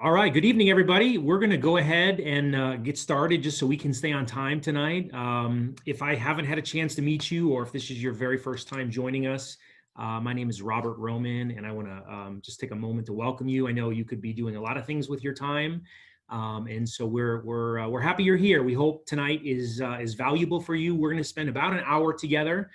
All right, good evening, everybody. We're going to go ahead and get started just so we can stay on time tonight. If I haven't had a chance to meet you, or if this is your very first time joining us, my name is Robert Roman, and I want to just take a moment to welcome you. I know you could be doing a lot of things with your time, and so we're happy you're here. We hope tonight is valuable for you. We're going to spend about an hour together.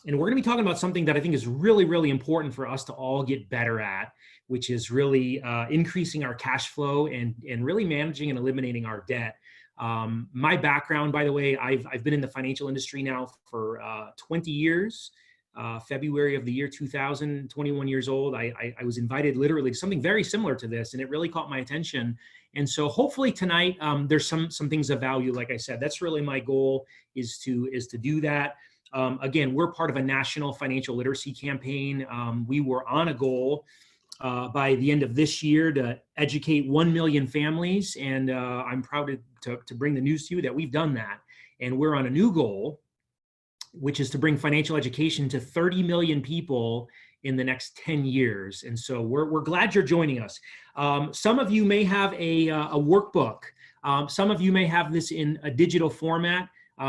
And we're going to be talking about something that I think is really, really important for us to all get better at, which is really increasing our cash flow and really managing and eliminating our debt. My background, by the way, I've been in the financial industry now for 20 years. February of the year 2000, 21 years old. I was invited literally to something very similar to this, and it really caught my attention. And so hopefully tonight there's some things of value. Like I said, that's really my goal, is to do that. Again, we're part of a national financial literacy campaign. We were on a goal by the end of this year to educate 1 million families. And I'm proud to bring the news to you that we've done that. And we're on a new goal, which is to bring financial education to 30 million people in the next 10 years. And so we're glad you're joining us. Some of you may have a workbook. Some of you may have this in a digital format.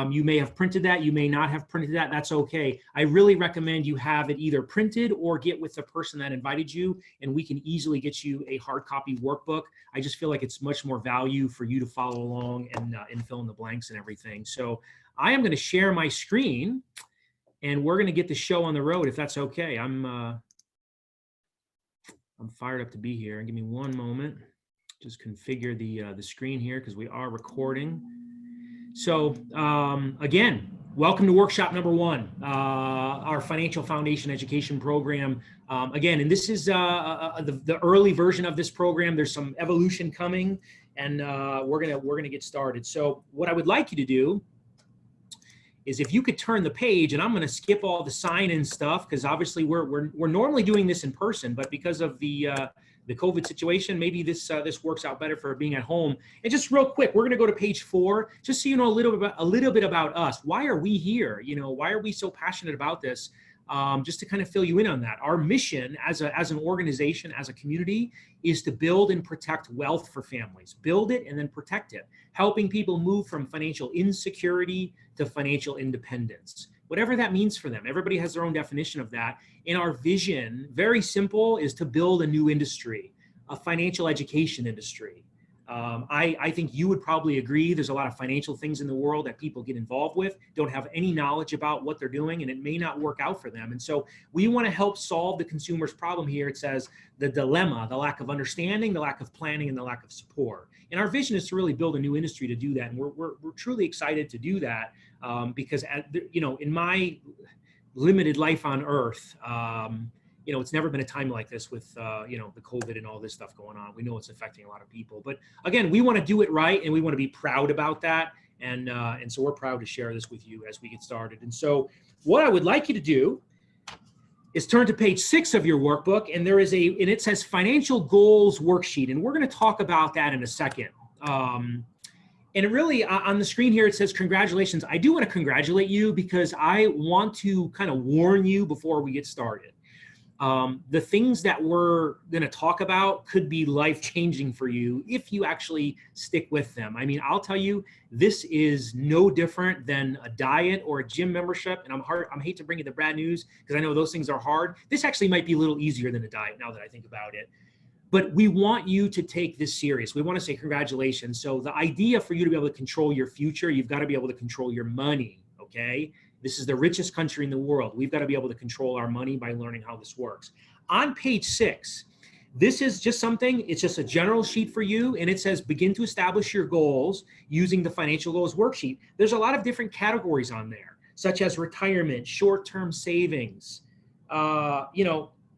You may have printed that, you may not have printed that, that's okay. I really recommend you have it either printed or get with the person that invited you, and we can easily get you a hard copy workbook. I just feel like it's much more value for you to follow along and fill in the blanks and everything. So I am gonna share my screen, and we're gonna get the show on the road if that's okay. I'm fired up to be here. Give me one moment. Just configure the screen here because we are recording. So again, welcome to workshop number 1, our financial foundation education program. Again, and this is the early version of this program. There's some evolution coming, and we're gonna get started. So what I would like you to do is, if you could turn the page, and I'm gonna skip all the sign-in stuff because obviously we're normally doing this in person, but because of the COVID situation, maybe this works out better for being at home. And just real quick, we're going to go to page 4, just so you know a little bit about us. Why are we here? You know, why are we so passionate about this? Just to kind of fill you in on that. Our mission as an organization, as a community, is to build and protect wealth for families. Build it and then protect it, helping people move from financial insecurity to financial independence. Whatever that means for them. Everybody has their own definition of that. And our vision, very simple, is to build a new industry, a financial education industry. I think you would probably agree there's a lot of financial things in the world that people get involved with, don't have any knowledge about what they're doing, and it may not work out for them. And so we want to help solve the consumer's problem here. It says the dilemma, the lack of understanding, the lack of planning, and the lack of support. And our vision is to really build a new industry to do that. And we're truly excited to do that because, in my limited life on earth, it's never been a time like this with, the COVID and all this stuff going on. We know it's affecting a lot of people. But again, we want to do it right, and we want to be proud about that. And so we're proud to share this with you as we get started. And so what I would like you to do is turn to page 6 of your workbook, and and it says Financial Goals Worksheet. And we're going to talk about that in a second. And it really, on the screen here, it says, congratulations. I do want to congratulate you because I want to kind of warn you before we get started. The things that we're going to talk about could be life-changing for you if you actually stick with them. I mean, I'll tell you, this is no different than a diet or a gym membership. And I'm hate to bring you the bad news because I know those things are hard. This actually might be a little easier than a diet now that I think about it. But we want you to take this serious. We want to say congratulations. So the idea for you to be able to control your future, you've got to be able to control your money, okay? This is the richest country in the world. We've got to be able to control our money by learning how this works. On page 6, this is just something, it's just a general sheet for you, and it says begin to establish your goals using the Financial Goals Worksheet. There's a lot of different categories on there, such as retirement, short-term savings,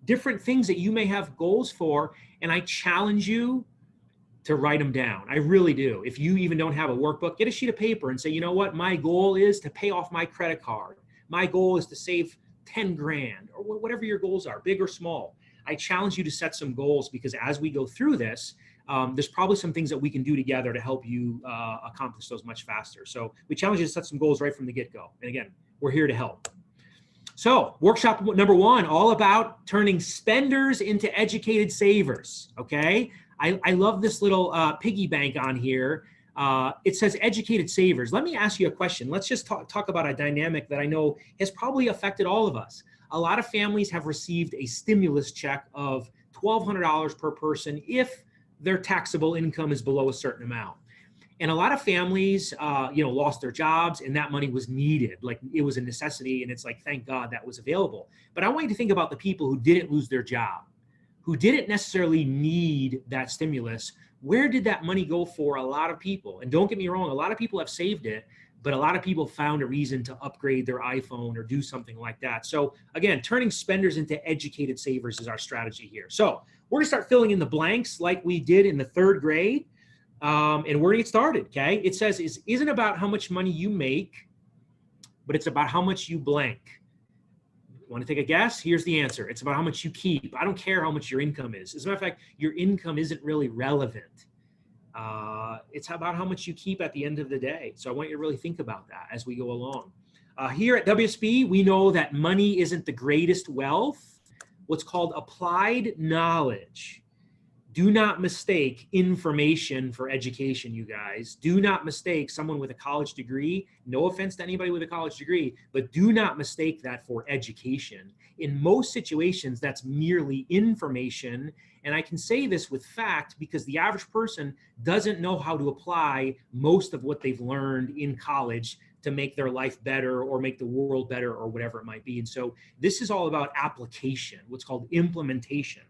different things that you may have goals for, and I challenge you to write them down. I really do. If you even don't have a workbook, get a sheet of paper and say, you know what, my goal is to pay off my credit card. My goal is to save 10 grand, or whatever your goals are, big or small. I challenge you to set some goals, because as we go through this, there's probably some things that we can do together to help you accomplish those much faster. So we challenge you to set some goals right from the get-go. And again, we're here to help. So workshop number one, all about turning spenders into educated savers. Okay. I love this little piggy bank on here. It says educated savers. Let me ask you a question. Let's just talk about a dynamic that I know has probably affected all of us. A lot of families have received a stimulus check of $1,200 per person if their taxable income is below a certain amount. And a lot of families, lost their jobs, and that money was needed. Like, it was a necessity, and it's like, thank God that was available. But I want you to think about the people who didn't lose their job, who didn't necessarily need that stimulus. Where did that money go for a lot of people? And don't get me wrong, a lot of people have saved it, but a lot of people found a reason to upgrade their iPhone or do something like that. So again, turning spenders into educated savers is our strategy here. So we're gonna start filling in the blanks like we did in the 3rd grade. And we're gonna get started, okay? It says, it isn't about how much money you make, but it's about how much you blank. Want to take a guess? Here's the answer. It's about how much you keep. I don't care how much your income is. As a matter of fact, your income isn't really relevant. It's about how much you keep at the end of the day. So I want you to really think about that as we go along. Here at WSB, we know that money isn't the greatest wealth. What's called applied knowledge. Do not mistake information for education, you guys. Do not mistake someone with a college degree. No offense to anybody with a college degree, but do not mistake that for education. In most situations, that's merely information. And I can say this with fact because the average person doesn't know how to apply most of what they've learned in college to make their life better or make the world better or whatever it might be. And so this is all about application, what's called implementation.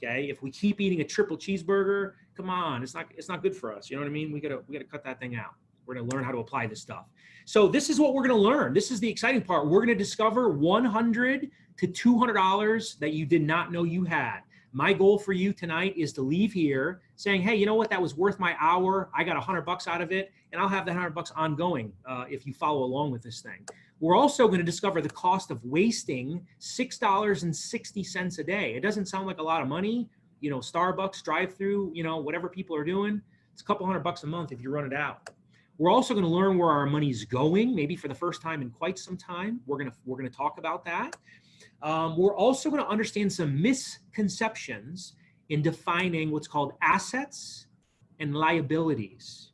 Okay, if we keep eating a triple cheeseburger, come on, it's not good for us. You know what I mean? We gotta cut that thing out. We're gonna learn how to apply this stuff. So this is what we're gonna learn. This is the exciting part. We're gonna discover $100 to $200 that you did not know you had. My goal for you tonight is to leave here saying, hey, you know what? That was worth my hour. I got $100 out of it, and I'll have that $100 ongoing if you follow along with this thing. We're also going to discover the cost of wasting $6.60 a day. It doesn't sound like a lot of money, Starbucks, drive-through, whatever people are doing. It's a couple $100 a month if you run it out. We're also going to learn where our money's going, maybe for the first time in quite some time. We're going to talk about that. We're also going to understand some misconceptions in defining what's called assets and liabilities.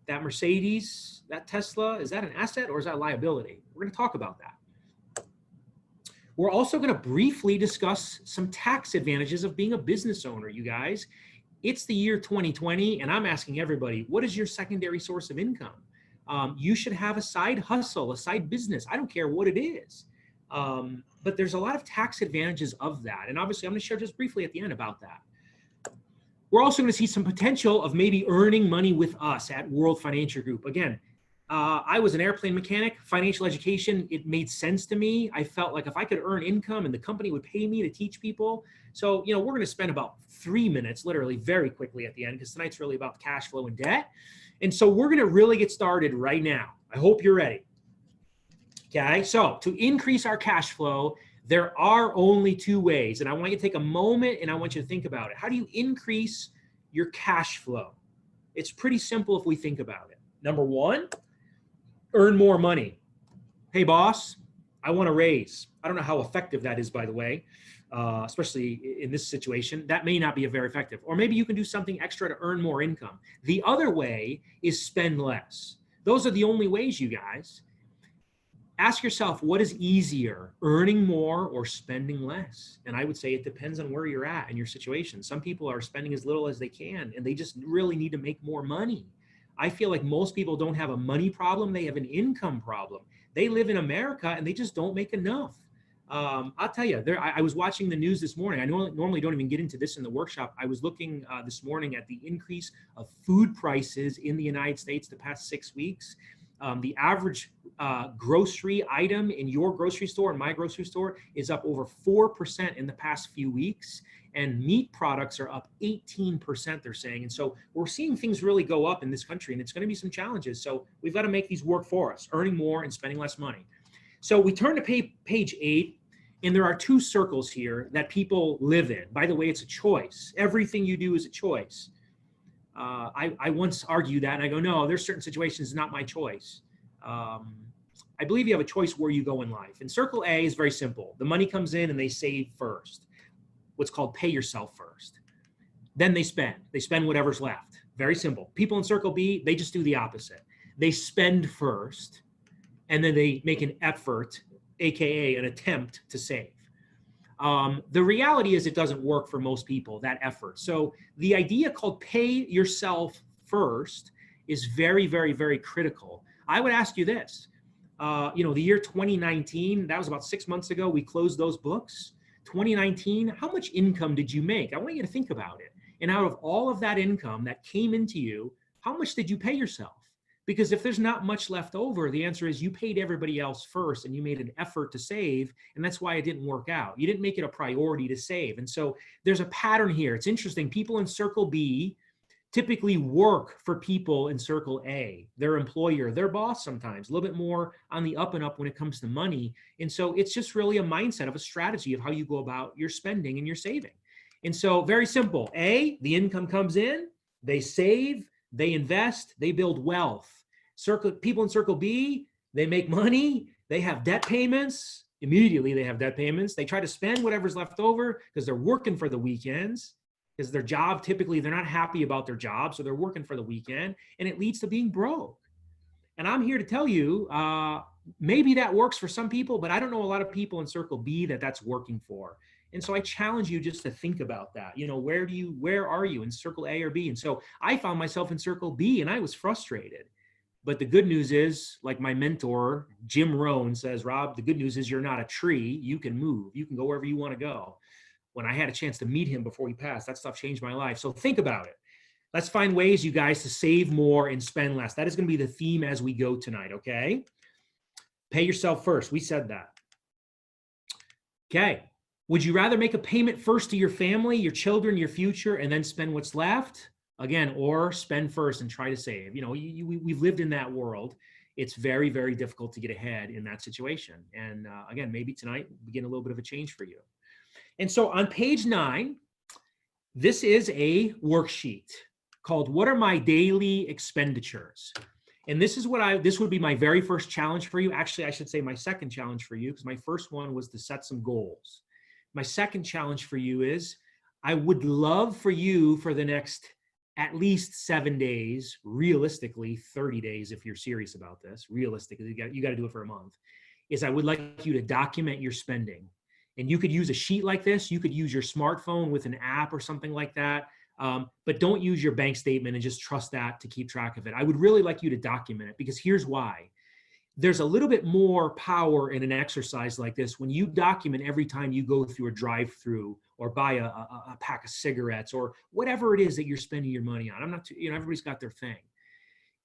That Mercedes, that Tesla, is that an asset or is that a liability? We're going to talk about that. We're also going to briefly discuss some tax advantages of being a business owner, you guys. It's the year 2020, and I'm asking everybody, what is your secondary source of income? You should have a side hustle, a side business. I don't care what it is. But there's a lot of tax advantages of that. And obviously, I'm going to share just briefly at the end about that. We're also going to see some potential of maybe earning money with us at World Financial Group. Again, I was an airplane mechanic, financial education. It made sense to me. I felt like if I could earn income and the company would pay me to teach people. So, we're going to spend about 3 minutes, literally very quickly at the end, because tonight's really about cash flow and debt. And so we're going to really get started right now. I hope you're ready. Okay, so to increase our cash flow, there are only 2 ways. And I want you to take a moment and I want you to think about it. How do you increase your cash flow? It's pretty simple if we think about it. Number 1, earn more money. Hey, boss, I want a raise. I don't know how effective that is, by the way, especially in this situation. That may not be very effective. Or maybe you can do something extra to earn more income. The other way is spend less. Those are the only ways, you guys. Ask yourself, what is easier, earning more or spending less? And I would say it depends on where you're at in your situation. Some people are spending as little as they can, and they just really need to make more money. I feel like most people don't have a money problem. They have an income problem. They live in America, and they just don't make enough. I'll tell you, I was watching the news this morning. I normally don't even get into this in the workshop. I was looking this morning at the increase of food prices in the United States the past 6 weeks. The average grocery item in your grocery store and my grocery store is up over 4% in the past few weeks. And meat products are up 18%, they're saying. And so we're seeing things really go up in this country, and it's going to be some challenges. So we've got to make these work for us, earning more and spending less money. So we turn to page 8, and there are 2 circles here that people live in. By the way, it's a choice. Everything you do is a choice. I once argued that, and I go, no, there's certain situations, not my choice. I believe you have a choice where you go in life. And circle A is very simple. The money comes in and they save first, what's called pay yourself first. Then they spend whatever's left. Very simple. People in circle B, they just do the opposite. They spend first, and then they make an effort, AKA an attempt to save. The reality is it doesn't work for most people, that effort. So the idea called pay yourself first is very, very, very critical. I would ask you this, the year 2019, that was about 6 months ago, we closed those books. 2019, how much income did you make? I want you to think about it. And out of all of that income that came into you, how much did you pay yourself? Because if there's not much left over, the answer is you paid everybody else first and you made an effort to save. And that's why it didn't work out. You didn't make it a priority to save. And so there's a pattern here. It's interesting. People in circle B typically work for people in circle A, their employer, their boss sometimes, a little bit more on the up and up when it comes to money. And so it's just really a mindset of a strategy of how you go about your spending and your saving. And so very simple. A, the income comes in, they save, they invest, they build wealth. People in circle B, they make money, they have debt payments. Immediately they have debt payments. They try to spend whatever's left over because they're working for the weekends, because their job, typically they're not happy about their job, so they're working for the weekend, and it leads to being broke. And I'm here to tell you, maybe that works for some people, but I don't know a lot of people in circle B that's working for. And so I challenge you just to think about that. Where are you in circle A or B? And so I found myself in circle B and I was frustrated. But the good news is, like my mentor, Jim Rohn says, Rob, the good news is you're not a tree. You can move. You can go wherever you want to go. When I had a chance to meet him before he passed, that stuff changed my life. So think about it. Let's find ways, you guys, to save more and spend less. That is going to be the theme as we go tonight, okay? Pay yourself first. We said that. Okay. Would you rather make a payment first to your family, your children, your future, and then spend what's left? Again, or spend first and try to save. We've lived in that world. It's very, very difficult to get ahead in that situation. And again, maybe tonight will begin a little bit of a change for you. And so on page 9, this is a worksheet called What Are My Daily Expenditures? And this would be my very first challenge for you. Actually, I should say my second challenge for you, because my first one was to set some goals. My second challenge for you is I would love for you for the next at least 7 days, realistically 30 days if you're serious about this, realistically, you got to do it for a month, is I would like you to document your spending. And you could use a sheet like this. You could use your smartphone with an app or something like that. But don't use your bank statement and just trust that to keep track of it. I would really like you to document it, because here's why. There's a little bit more power in an exercise like this when you document every time you go through a drive-through or buy a pack of cigarettes or whatever it is that you're spending your money on. Everybody's got their thing.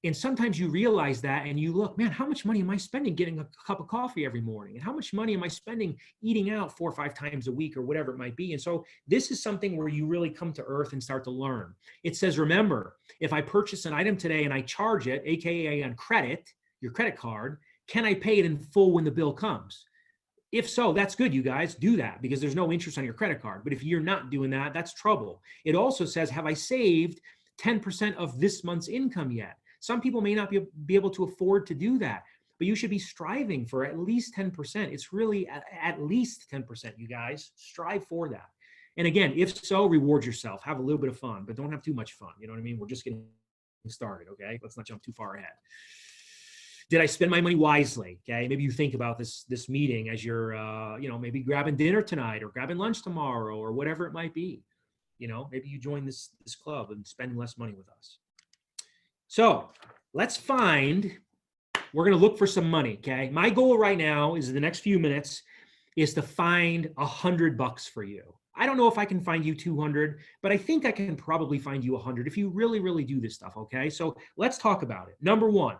And sometimes you realize that and you look, man, how much money am I spending getting a cup of coffee every morning? And how much money am I spending eating out 4 or 5 times a week or whatever it might be? And so this is something where you really come to earth and start to learn. It says, remember, if I purchase an item today and I charge it, AKA on credit, your credit card, can I pay it in full when the bill comes? If so, that's good, you guys. Do that, because there's no interest on your credit card. But if you're not doing that, that's trouble. It also says, have I saved 10% of this month's income yet? Some people may not be able to afford to do that, but you should be striving for at least 10%. It's really at least 10%, you guys. Strive for that. And again, if so, reward yourself. Have a little bit of fun, but don't have too much fun. You know what I mean? We're just getting started, okay? Let's not jump too far ahead. Did I spend my money wisely? Okay, maybe you think about this meeting as you're, maybe grabbing dinner tonight or grabbing lunch tomorrow or whatever it might be. Maybe you join this club and spend less money with us. So we're going to look for some money. Okay, my goal right now is the next few minutes is to find $100 for you. I don't know if I can find you 200, but I think I can probably find you 100 if you really, really do this stuff. Okay, so let's talk about it. Number one.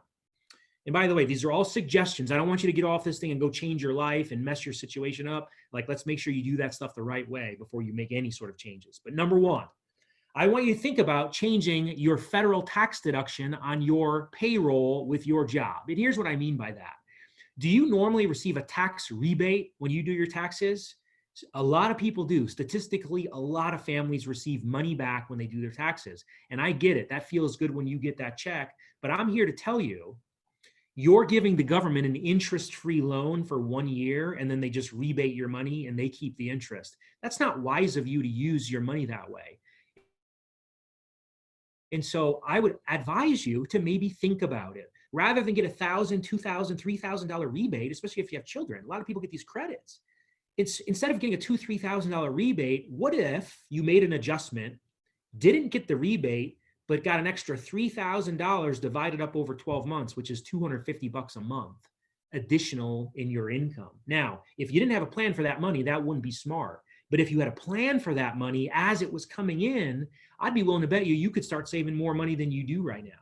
And by the way, these are all suggestions. I don't want you to get off this thing and go change your life and mess your situation up. Like, let's make sure you do that stuff the right way before you make any sort of changes. But number one, I want you to think about changing your federal tax deduction on your payroll with your job. And here's what I mean by that. Do you normally receive a tax rebate when you do your taxes? A lot of people do. Statistically, a lot of families receive money back when they do their taxes. And I get it. That feels good when you get that check. But I'm here to tell you, You're giving the government an interest-free loan for 1 year, and then they just rebate your money and they keep the interest. That's not wise of you to use your money that way. And so I would advise you to maybe think about it rather than get $1,000, $2,000, $3,000 rebate, especially if you have children. A lot of people get these credits. It's instead of getting a $2,000, $3,000 rebate, what if you made an adjustment, didn't get the rebate, but got an extra $3,000 divided up over 12 months, which is $250 a month additional in your income. Now, if you didn't have a plan for that money, that wouldn't be smart. But if you had a plan for that money as it was coming in, I'd be willing to bet you could start saving more money than you do right now.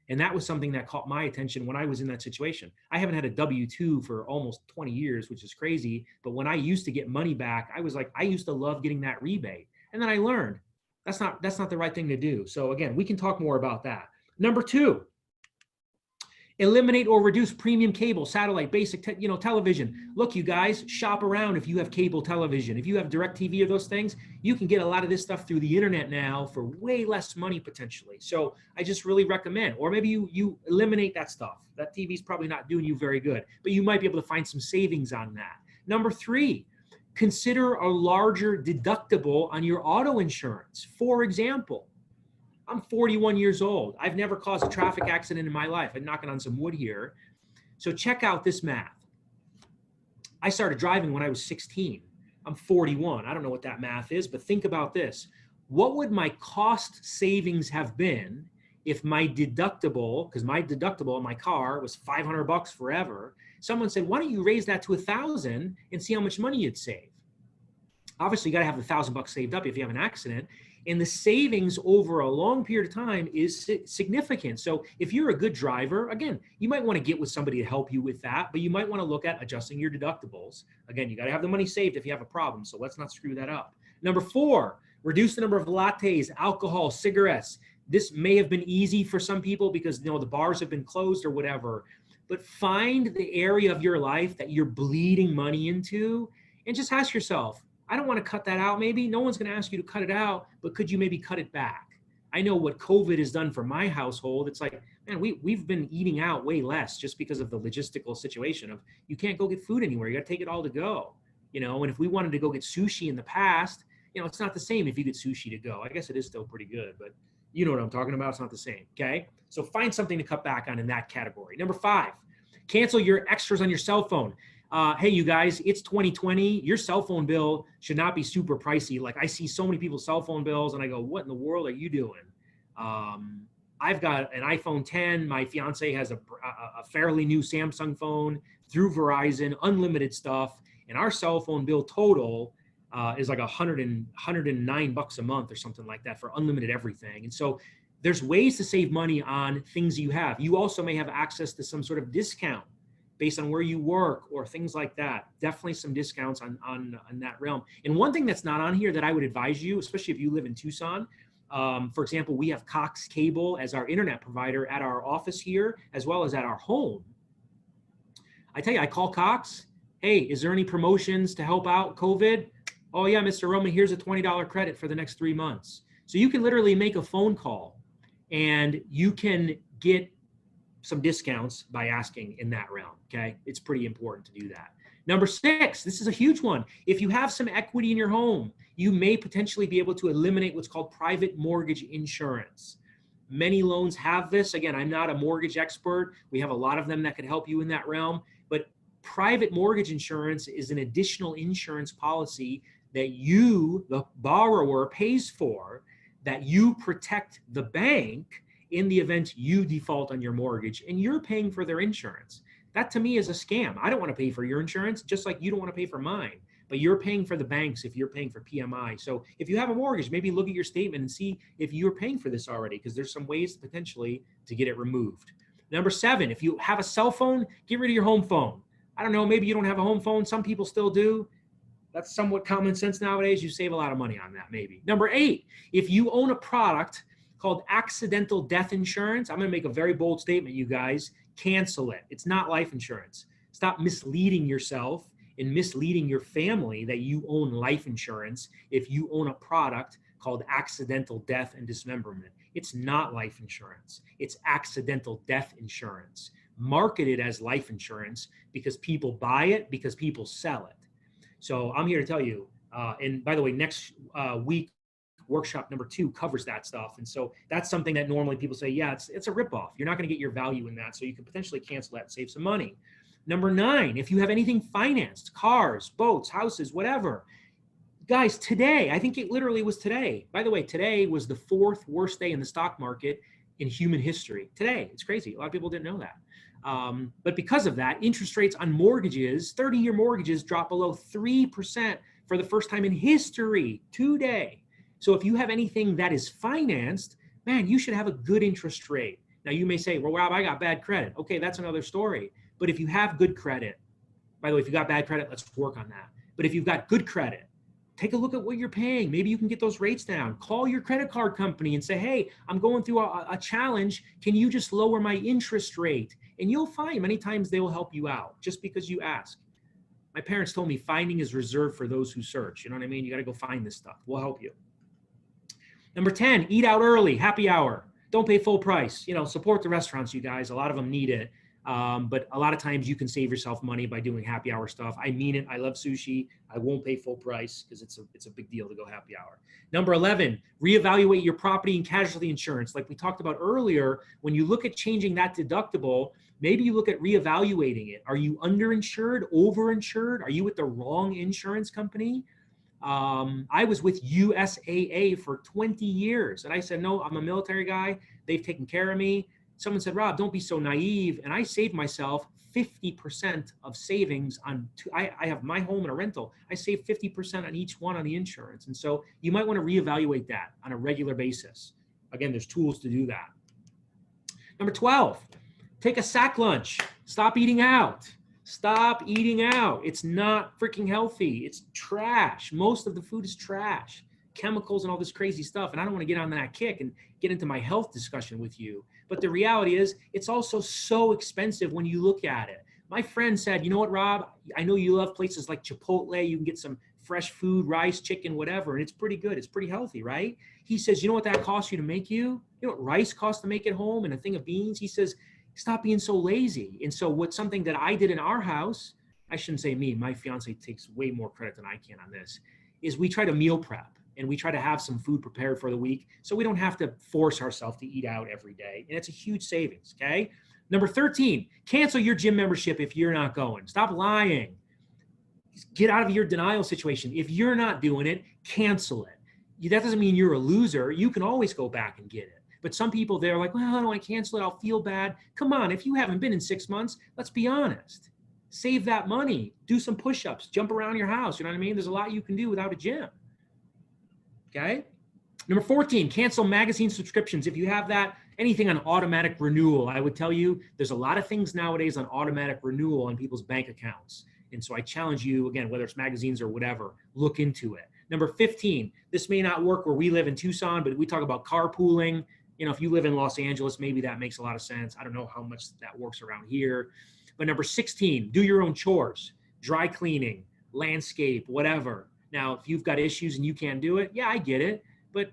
And that was something that caught my attention when I was in that situation. I haven't had a W-2 for almost 20 years, which is crazy. But when I used to get money back, I was like, I used to love getting that rebate. And then I learned that's not the right thing to do. So again, we can talk more about that. Number 2, eliminate or reduce premium cable, satellite, basic, television. Look, you guys, shop around if you have cable television. If you have DirecTV or those things, you can get a lot of this stuff through the internet now for way less money potentially. So I just really recommend, or maybe you eliminate that stuff. That TV is probably not doing you very good, but you might be able to find some savings on that. Number 3, consider a larger deductible on your auto insurance. For example, I'm 41 years old. I've never caused a traffic accident in my life. I'm knocking on some wood here. So check out this math. I started driving when I was 16. I'm 41. I don't know what that math is, but think about this. What would my cost savings have been if my deductible, because my deductible on my car was $500 forever. Someone said, why don't you raise that to $1,000 and see how much money you'd save? Obviously, you got to have the $1,000 saved up if you have an accident. And the savings over a long period of time is significant. So if you're a good driver, again, you might want to get with somebody to help you with that, but you might want to look at adjusting your deductibles. Again, you got to have the money saved if you have a problem. So let's not screw that up. Number 4, reduce the number of lattes, alcohol, cigarettes. This may have been easy for some people because the bars have been closed or whatever, but find the area of your life that you're bleeding money into and just ask yourself, I don't want to cut that out maybe. No one's going to ask you to cut it out, but could you maybe cut it back? I know what COVID has done for my household. It's like, man, we've been eating out way less just because of the logistical situation of you can't go get food anywhere. You got to take it all to go, and if we wanted to go get sushi in the past, it's not the same if you get sushi to go. I guess it is still pretty good, but you know what I'm talking about. It's not the same. Okay. So find something to cut back on in that category. Number 5, cancel your extras on your cell phone. Hey, you guys, it's 2020. Your cell phone bill should not be super pricey. Like I see so many people's cell phone bills and I go, what in the world are you doing? I've got an iPhone 10. My fiance has a fairly new Samsung phone through Verizon, unlimited stuff. And our cell phone bill total is like $109 a month or something like that for unlimited everything. And so there's ways to save money on things you have. You also may have access to some sort of discount based on where you work or things like that. Definitely some discounts on that realm. And one thing that's not on here that I would advise you, especially if you live in Tucson, for example, we have Cox Cable as our internet provider at our office here, as well as at our home. I tell you, I call Cox. Hey, is there any promotions to help out COVID? Oh yeah, Mr. Roman, here's a $20 credit for the next 3 months. So you can literally make a phone call and you can get some discounts by asking in that realm, okay? It's pretty important to do that. Number 6, this is a huge one. If you have some equity in your home, you may potentially be able to eliminate what's called private mortgage insurance. Many loans have this. Again, I'm not a mortgage expert. We have a lot of them that could help you in that realm, but private mortgage insurance is an additional insurance policy that you, the borrower, pays for, that you protect the bank in the event you default on your mortgage and you're paying for their insurance. That to me is a scam. I don't want to pay for your insurance, just like you don't want to pay for mine, but you're paying for the banks if you're paying for PMI. So if you have a mortgage, maybe look at your statement and see if you're paying for this already, because there's some ways potentially to get it removed. Number 7, if you have a cell phone, get rid of your home phone. I don't know, maybe you don't have a home phone. Some people still do. That's somewhat common sense nowadays. You save a lot of money on that maybe. Number 8, if you own a product called accidental death insurance, I'm going to make a very bold statement, you guys. Cancel it. It's not life insurance. Stop misleading yourself and misleading your family that you own life insurance if you own a product called accidental death and dismemberment. It's not life insurance. It's accidental death insurance. marketed as life insurance because people buy it, because people sell it. So I'm here to tell you, and by the way, next week, workshop number 2 covers that stuff. And so that's something that normally people say, yeah, it's a ripoff. You're not going to get your value in that. So you can potentially cancel that and save some money. Number 9, if you have anything financed, cars, boats, houses, whatever, guys, today, I think it literally was today. By the way, today was the 4th worst day in the stock market in human history. Today, it's crazy. A lot of people didn't know that. But because of that, interest rates on mortgages, 30-year mortgages dropped below 3% for the first time in history today. So if you have anything that is financed, man, you should have a good interest rate. Now you may say, well, Rob, I got bad credit. Okay, that's another story. But if you have good credit, by the way, if you got bad credit, let's work on that. But if you've got good credit, take a look at what you're paying. Maybe you can get those rates down. Call your credit card company and say, hey, I'm going through a challenge. Can you just lower my interest rate? And you'll find many times they will help you out just because you ask. My parents told me finding is reserved for those who search. You know what I mean? You got to go find this stuff. We'll help you. Number 10, eat out early, happy hour. Don't pay full price. Support the restaurants, you guys. A lot of them need it. But a lot of times you can save yourself money by doing happy hour stuff. I mean it. I love sushi. I won't pay full price because it's a big deal to go happy hour. Number 11, reevaluate your property and casualty insurance. Like we talked about earlier, when you look at changing that deductible, maybe you look at reevaluating it. Are you underinsured, overinsured? Are you with the wrong insurance company? I was with USAA for 20 years. And I said, no, I'm a military guy. They've taken care of me. Someone said, Rob, don't be so naive. And I saved myself 50% of savings on, I have my home and a rental. I save 50% on each one on the insurance. And so you might want to reevaluate that on a regular basis. Again, there's tools to do that. Number 12, take a sack lunch. Stop eating out. Stop eating out. It's not freaking healthy. It's trash. Most of the food is trash, chemicals and all this crazy stuff. And I don't want to get on that kick and get into my health discussion with you. But the reality is it's also so expensive when you look at it. My friend said, you know what, Rob, I know you love places like Chipotle. You can get some fresh food, rice, chicken, whatever. And it's pretty good. It's pretty healthy, right? He says, you know what that costs you to make you? You know what rice costs to make at home and a thing of beans? He says, stop being so lazy. And so what's something that I did in our house, I shouldn't say me, my fiance takes way more credit than I can on this, is we try to meal prep and we try to have some food prepared for the week so we don't have to force ourselves to eat out every day. And it's a huge savings, okay? Number 13, cancel your gym membership if you're not going. Stop lying. Get out of your denial situation. If you're not doing it, cancel it. That doesn't mean you're a loser. You can always go back and get it. But some people, they're like, well, I don't want to cancel it. I'll feel bad. Come on, if you haven't been in 6 months, let's be honest. Save that money. Do some push-ups. Jump around your house. You know what I mean? There's a lot you can do without a gym. Okay? Number 14, cancel magazine subscriptions. If you have that, anything on automatic renewal, I would tell you there's a lot of things nowadays on automatic renewal on people's bank accounts. And so I challenge you, again, whether it's magazines or whatever, look into it. Number 15, this may not work where we live in Tucson, but we talk about carpooling. If you live in Los Angeles, maybe that makes a lot of sense. I don't know how much that works around here. But number 16, do your own chores, dry cleaning, landscape, whatever. Now, if you've got issues and you can't do it, yeah, I get it. But,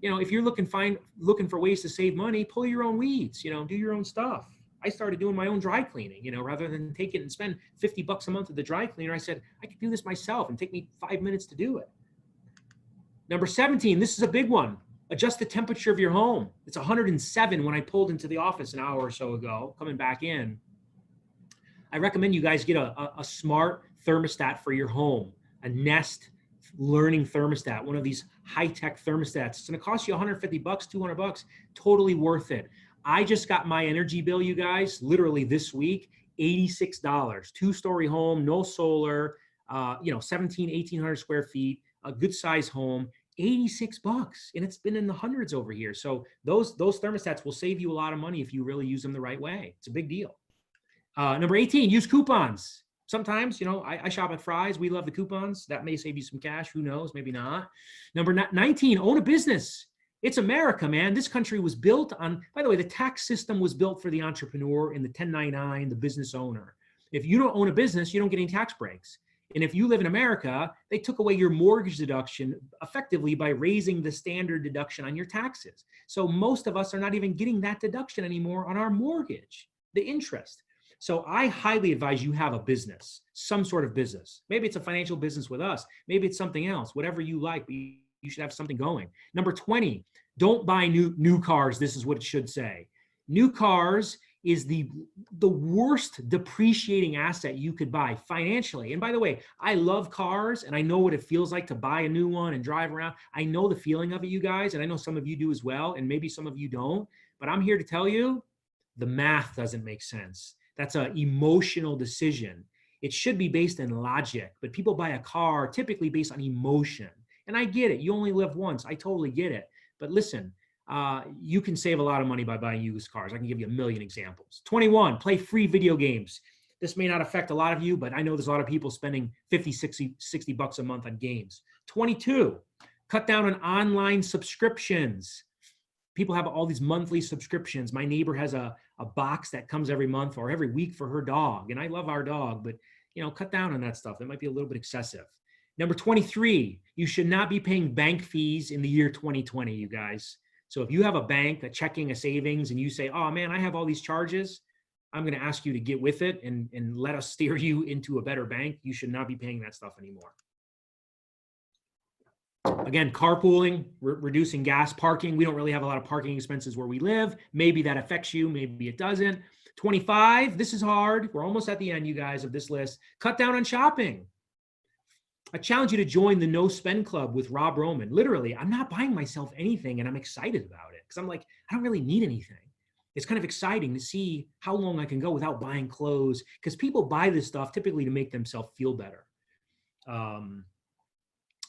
if you're looking for ways to save money, pull your own weeds, do your own stuff. I started doing my own dry cleaning, rather than take it and spend $50 a month at the dry cleaner. I said, I could do this myself and take me 5 minutes to do it. Number 17, this is a big one. Adjust the temperature of your home. It's 107 when I pulled into the office an hour or so ago, coming back in. I recommend you guys get a smart thermostat for your home, a Nest learning thermostat, one of these high-tech thermostats. It's going to cost you $150, $200, totally worth it. I just got my energy bill, you guys, literally this week, $86, 2-story home, no solar, 1,800 square feet, a good size home, $86, and it's been in the hundreds over here. So those thermostats will save you a lot of money if you really use them the right way. It's a big deal. Number 18, use coupons. Sometimes, I shop at Fry's. We love the coupons. That may save you some cash. Who knows? Maybe not. Number 19, own a business. It's America, man. This country was built on, by the way, the tax system was built for the entrepreneur and the 1099, the business owner. If you don't own a business, you don't get any tax breaks. And if you live in America, they took away your mortgage deduction effectively by raising the standard deduction on your taxes. So most of us are not even getting that deduction anymore on our mortgage. the interest. So I highly advise you have a business, some sort of business. Maybe it's a financial business with us. Maybe it's something else, whatever you like, but you should have something going. Number 20, don't buy new cars. This is what it should say. New cars is the worst depreciating asset you could buy financially. And by the way, I love cars and I know what it feels like to buy a new one and drive around. I know the feeling of it, you guys, and I know some of you do as well, and maybe some of you don't. But I'm here to tell you, the math doesn't make sense. That's an emotional decision. It should be based in logic, but people buy a car typically based on emotion. And I get it. You only live once. I totally get it. But listen, you can save a lot of money by buying used cars. I can give you a million examples. 21, play free video games. This may not affect a lot of you, but I know there's a lot of people spending 50, 60 bucks a month on games. 22, cut down on online subscriptions. People have all these monthly subscriptions. My neighbor has a box that comes every month or every week for her dog. And I love our dog, but cut down on that stuff. That might be a little bit excessive. Number 23, you should not be paying bank fees in the year 2020, you guys. So if you have a bank, a checking, a savings, and you say, oh man, I have all these charges, I'm going to ask you to get with it and let us steer you into a better bank. You should not be paying that stuff anymore. Again, carpooling, reducing gas, parking. We don't really have a lot of parking expenses where we live. Maybe that affects you. Maybe it doesn't. 25, this is hard. We're almost at the end, you guys, of this list. Cut down on shopping. I challenge you to join the No Spend Club with Rob Roman. Literally, I'm not buying myself anything and I'm excited about it because I'm like, I don't really need anything. It's kind of exciting to see how long I can go without buying clothes because people buy this stuff typically to make themselves feel better.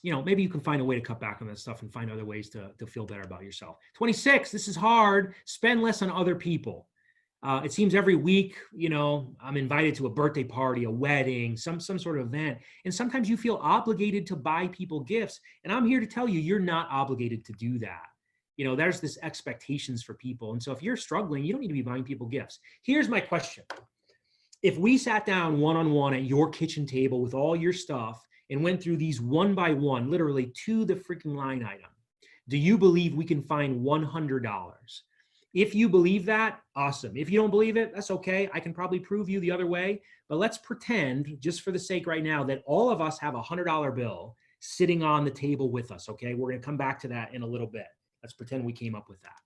Maybe you can find a way to cut back on that stuff and find other ways to feel better about yourself. 26, this is hard. Spend less on other people. It seems every week, I'm invited to a birthday party, a wedding, some sort of event. And sometimes you feel obligated to buy people gifts. And I'm here to tell you, you're not obligated to do that. There's this expectations for people. And so if you're struggling, you don't need to be buying people gifts. Here's my question. If we sat down one-on-one at your kitchen table with all your stuff and went through these one by one, literally to the freaking line item, do you believe we can find $100? If you believe that, awesome. If you don't believe it, that's okay. I can probably prove you the other way. But let's pretend, just for the sake right now, that all of us have a $100 bill sitting on the table with us, okay? We're going to come back to that in a little bit. Let's pretend we came up with that.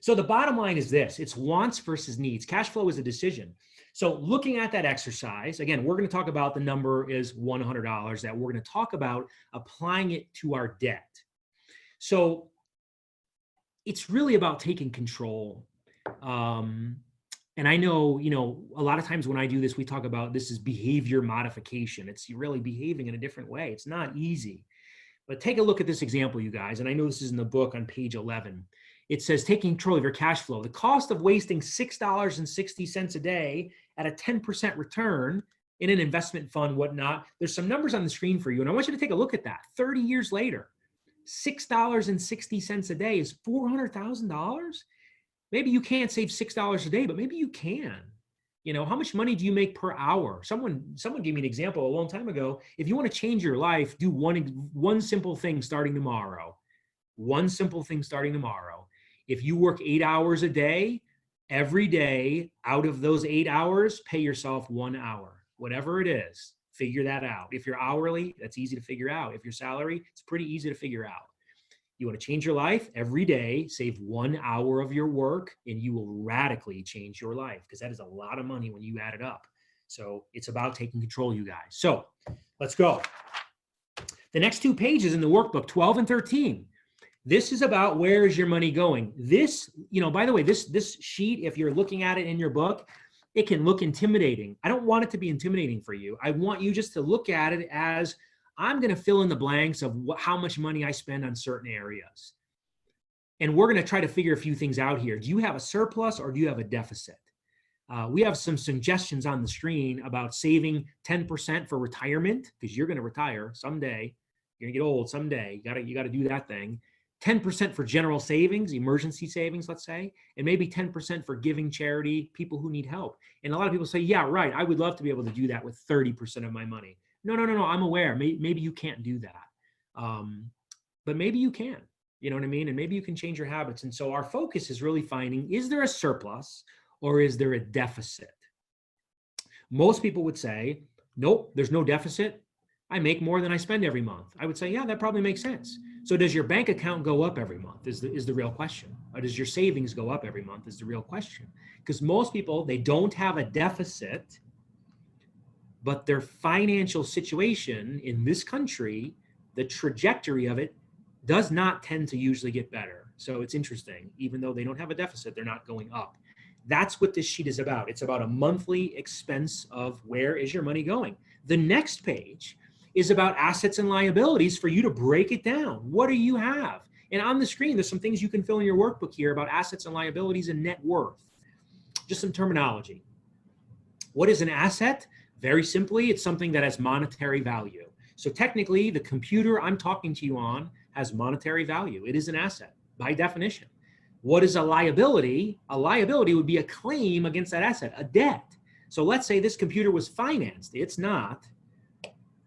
So the bottom line is this. It's wants versus needs. Cash flow is a decision. So looking at that exercise, again, we're going to talk about the number is $100, that we're going to talk about applying it to our debt. So it's really about taking control. And I know, a lot of times when I do this, we talk about this is behavior modification. It's really behaving in a different way. It's not easy. But take a look at this example, you guys. And I know this is in the book on page 11. It says taking control of your cash flow. The cost of wasting $6.60 a day at a 10% return in an investment fund, whatnot. There's some numbers on the screen for you. And I want you to take a look at that. 30 years later, $6.60 a day is $400,000. Maybe you can't save $6 a day, but maybe you can. How much money do you make per hour? Someone gave me an example a long time ago. If you want to change your life, do one simple thing starting tomorrow. One simple thing starting tomorrow. If you work 8 hours a day, every day out of those 8 hours, pay yourself 1 hour, whatever it is. Figure that out. If you're hourly, that's easy to figure out. If you're salary, it's pretty easy to figure out. You want to change your life every day, save 1 hour of your work, and you will radically change your life because that is a lot of money when you add it up. So it's about taking control, you guys. So let's go. The next 2 pages in the workbook, 12 and 13. This is about where is your money going. This, by the way, this sheet, if you're looking at it in your book, it can look intimidating. I don't want it to be intimidating for you. I want you just to look at it as I'm going to fill in the blanks of how much money I spend on certain areas. And we're going to try to figure a few things out here. Do you have a surplus or do you have a deficit? We have some suggestions on the screen about saving 10% for retirement because you're going to retire someday. You're going to get old someday. You got to do that thing. 10% for general savings, emergency savings, let's say, and maybe 10% for giving charity, people who need help. And a lot of people say, yeah, right, I would love to be able to do that with 30% of my money. No, I'm aware. Maybe you can't do that. But maybe you can, you know what I mean? And maybe you can change your habits. And so our focus is really finding, is there a surplus or is there a deficit? Most people would say, nope, there's no deficit. I make more than I spend every month. I would say, yeah, that probably makes sense. So does your bank account go up every month is the real question. Or does your savings go up every month is the real question. Because most people, they don't have a deficit, but their financial situation in this country, the trajectory of it does not tend to usually get better. So it's interesting. Even though they don't have a deficit, they're not going up. That's what this sheet is about. It's about a monthly expense of where is your money going. The next page is about assets and liabilities for you to break it down. What do you have? And on the screen, there's some things you can fill in your workbook here about assets and liabilities and net worth. Just some terminology. What is an asset? Very simply, it's something that has monetary value. So technically, the computer I'm talking to you on has monetary value. It is an asset by definition. What is a liability? A liability would be a claim against that asset, a debt. So let's say this computer was financed. It's not,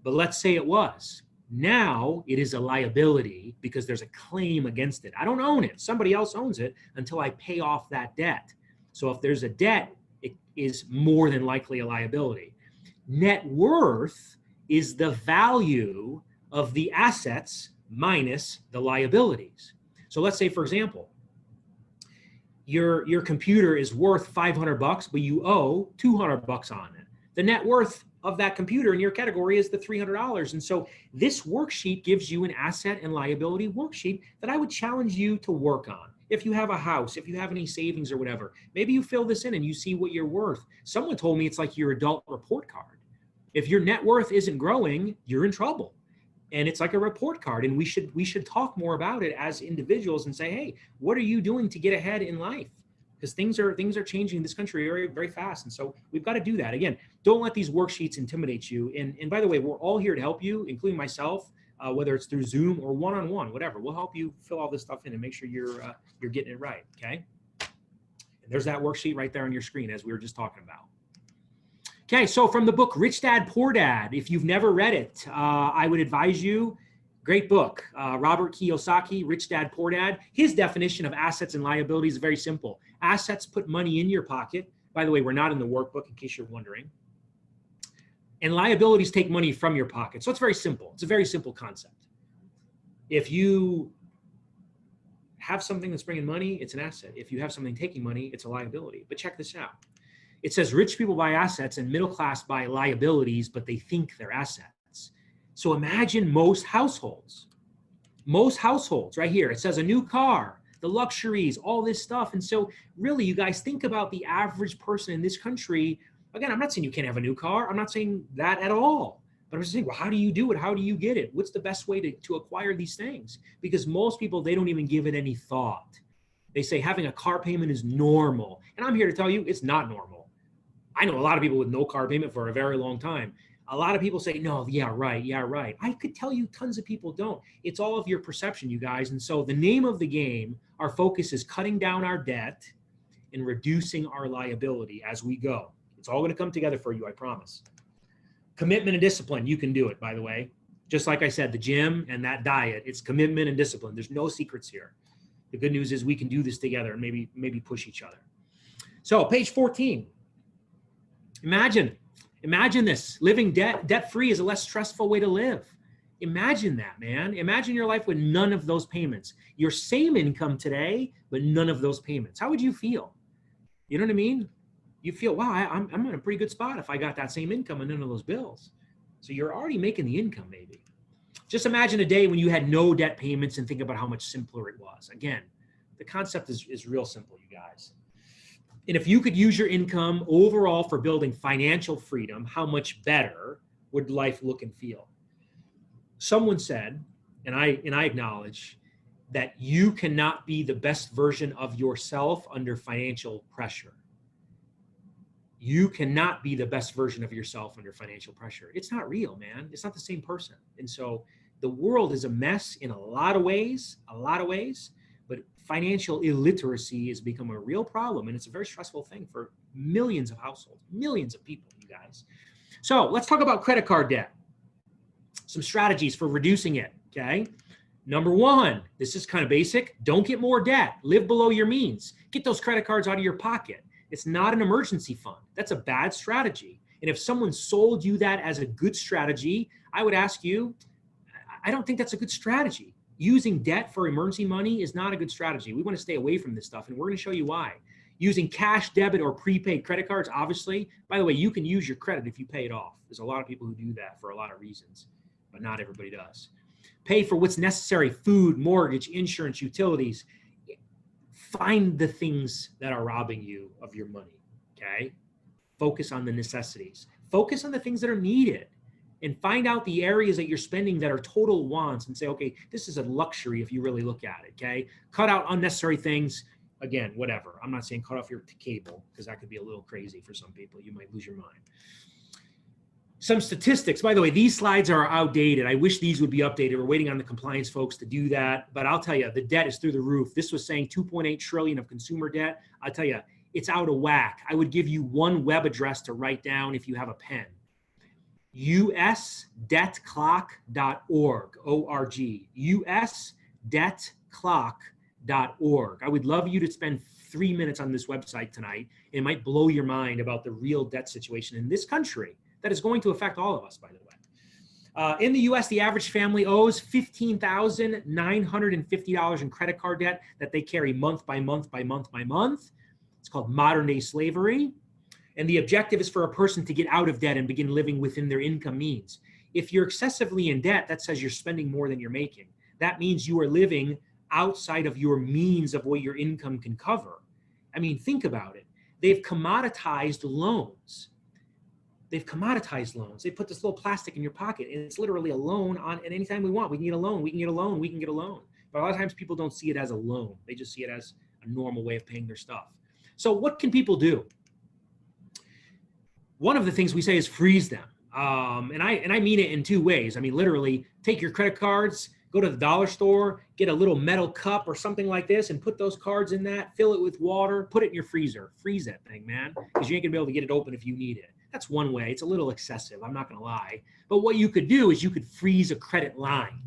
but let's say it was. Now it is a liability because there's a claim against it. I don't own it. Somebody else owns it until I pay off that debt. So if there's a debt, it is more than likely a liability. Net worth is the value of the assets minus the liabilities. So let's say, for example, your computer is worth $500, but you owe $200 on it. The net worth of that computer in your category is the $300. And so this worksheet gives you an asset and liability worksheet that I would challenge you to work on. If you have a house, if you have any savings or whatever, maybe you fill this in and you see what you're worth. Someone told me it's like your adult report card. If your net worth isn't growing, you're in trouble. And it's like a report card. And we should talk more about it as individuals and say, hey, what are you doing to get ahead in life? Because things are changing in this country very, very fast. And so we've got to do that. Again, don't let these worksheets intimidate you. And by the way, we're all here to help you, including myself, whether it's through Zoom or one-on-one, whatever. We'll help you fill all this stuff in and make sure you're getting it right, okay? And there's that worksheet right there on your screen as we were just talking about. Okay, so from the book Rich Dad, Poor Dad, if you've never read it, I would advise you, great book. Robert Kiyosaki, Rich Dad, Poor Dad. His definition of assets and liabilities is very simple. Assets put money in your pocket. By the way, we're not in the workbook in case you're wondering. And liabilities take money from your pocket. So it's very simple. It's a very simple concept. If you have something that's bringing money, it's an asset. If you have something taking money, it's a liability. But check this out. It says rich people buy assets and middle class buy liabilities, but they think they're assets. So imagine most households right here. It says a new car, the luxuries, all this stuff. And so really, you guys think about the average person in this country. Again, I'm not saying you can't have a new car. I'm not saying that at all. But I'm just saying, well, how do you do it? How do you get it? What's the best way to acquire these things? Because most people, they don't even give it any thought. They say having a car payment is normal. And I'm here to tell you it's not normal. I know a lot of people with no car payment for a very long time. A lot of people say, no, yeah, right. I could tell you tons of people don't. It's all of your perception, you guys. And so the name of the game, our focus is cutting down our debt and reducing our liability as we go. It's all going to come together for you, I promise. Commitment and discipline, you can do it, by the way. Just like I said, the gym and that diet, it's commitment and discipline. There's no secrets here. The good news is we can do this together and maybe push each other. So page 14. Imagine this. Living debt-free is a less stressful way to live. Imagine that, man. Imagine your life with none of those payments. Your same income today, but none of those payments. How would you feel? You know what I mean? You feel, wow, I'm in a pretty good spot if I got that same income and none of those bills. So you're already making the income, maybe. Just imagine a day when you had no debt payments and think about how much simpler it was. Again, the concept is real simple, you guys. And if you could use your income overall for building financial freedom, how much better would life look and feel? Someone said, and I acknowledge, that you cannot be the best version of yourself under financial pressure. You cannot be the best version of yourself under financial pressure. It's not real, man. It's not the same person. And so the world is a mess in a lot of ways, but financial illiteracy has become a real problem. And it's a very stressful thing for millions of households, millions of people, you guys. So let's talk about credit card debt. Some strategies for reducing it, okay? Number one, this is kind of basic. Don't get more debt. Live below your means. Get those credit cards out of your pocket. It's not an emergency fund. That's a bad strategy. And if someone sold you that as a good strategy, I would ask you, I don't think that's a good strategy. Using debt for emergency money is not a good strategy. We want to stay away from this stuff, and we're going to show you why. Using cash, debit, or prepaid credit cards, obviously. By the way, you can use your credit if you pay it off. There's a lot of people who do that for a lot of reasons, but not everybody does. Pay for what's necessary: food, mortgage, insurance, utilities. Find the things that are robbing you of your money, okay? Focus on the necessities. Focus on the things that are needed, and find out the areas that you're spending that are total wants and say, okay, this is a luxury if you really look at it, okay? Cut out unnecessary things. Again, whatever. I'm not saying cut off your cable, because that could be a little crazy for some people. You might lose your mind. Some statistics. By the way, these slides are outdated. I wish these would be updated. We're waiting on the compliance folks to do that. But I'll tell you, the debt is through the roof. This was saying 2.8 trillion of consumer debt. I'll tell you, it's out of whack. I would give you one web address to write down if you have a pen. usdebtclock.org, O-R-G, usdebtclock.org. I would love you to spend 3 minutes on this website tonight. It might blow your mind about the real debt situation in this country that is going to affect all of us, by the way. In the US, the average family owes $15,950 in credit card debt that they carry month by month by month by month. It's called modern day slavery. And the objective is for a person to get out of debt and begin living within their income means. If you're excessively in debt, that says you're spending more than you're making. That means you are living outside of your means of what your income can cover. I mean, think about it. They've commoditized loans. They've commoditized loans. They put this little plastic in your pocket, and it's literally a loan on, and anytime we want, we can get a loan, we can get a loan, we can get a loan. But a lot of times people don't see it as a loan. They just see it as a normal way of paying their stuff. So what can people do? One of the things we say is freeze them. And I mean it in two ways. I mean, literally take your credit cards, go to the dollar store, get a little metal cup or something like this and put those cards in that, fill it with water, put it in your freezer, freeze that thing, man, because you ain't gonna be able to get it open if you need it. That's one way. It's a little excessive, I'm not gonna lie. But what you could do is you could freeze a credit line.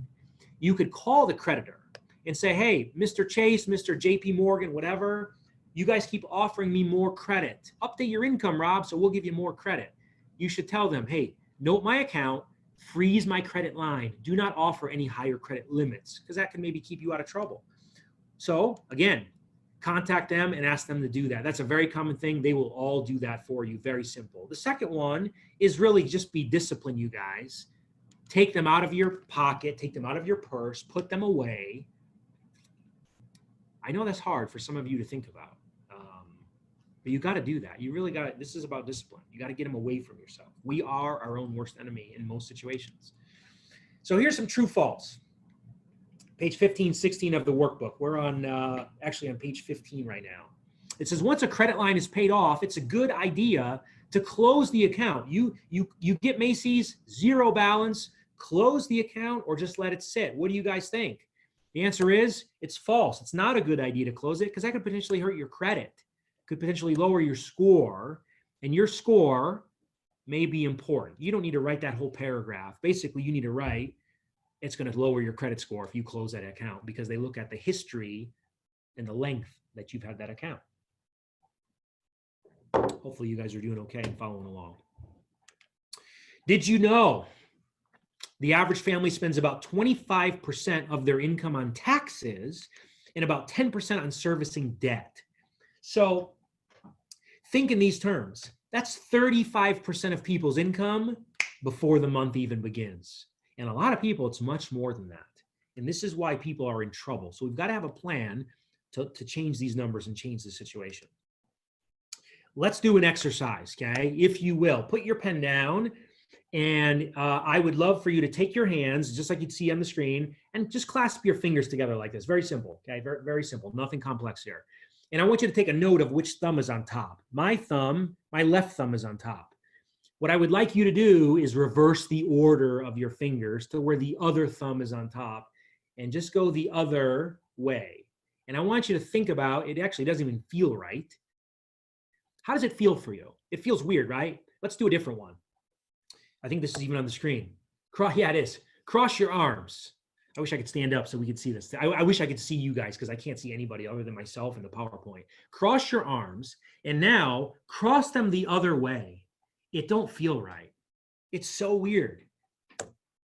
You could call the creditor and say, hey, Mr. Chase, Mr. JP Morgan, whatever, you guys keep offering me more credit. Update your income, Rob, so we'll give you more credit. You should tell them, hey, note my account, freeze my credit line. Do not offer any higher credit limits, because that can maybe keep you out of trouble. So again, contact them and ask them to do that. That's a very common thing. They will all do that for you. Very simple. The second one is really just be disciplined, you guys. Take them out of your pocket, take them out of your purse, put them away. I know that's hard for some of you to think about. But you got to do that. You really got to, this is about discipline. You got to get them away from yourself. We are our own worst enemy in most situations. So here's some true false. Page 15, 16 of the workbook. We're on, actually on page 15 right now. It says, once a credit line is paid off, it's a good idea to close the account. You get Macy's, zero balance, close the account or just let it sit. What do you guys think? The answer is it's false. It's not a good idea to close it because that could potentially hurt your credit. Could potentially lower your score, and your score may be important. You don't need to write that whole paragraph. Basically, you need to write, it's going to lower your credit score if you close that account, because they look at the history and the length that you've had that account. Hopefully you guys are doing okay and following along. Did you know the average family spends about 25% of their income on taxes and about 10% on servicing debt? So think in these terms. That's 35% of people's income before the month even begins. And a lot of people, it's much more than that. And this is why people are in trouble. So we've got to have a plan to change these numbers and change the situation. Let's do an exercise, okay? If you will, put your pen down. And I would love for you to take your hands, just like you'd see on the screen, and just clasp your fingers together like this. Very simple, okay? Very, very simple. Nothing complex here. And I want you to take a note of which thumb is on top. My left thumb is on top. What I would like you to do is reverse the order of your fingers to where the other thumb is on top and just go the other way. And I want you to think about, it actually doesn't even feel right. How does it feel for you? It feels weird, right? Let's do a different one. I think this is even on the screen. Yeah, it is. Cross your arms. I wish I could stand up so we could see this. I wish I could see you guys because I can't see anybody other than myself in the PowerPoint. Cross your arms and now cross them the other way. It don't feel right. It's so weird.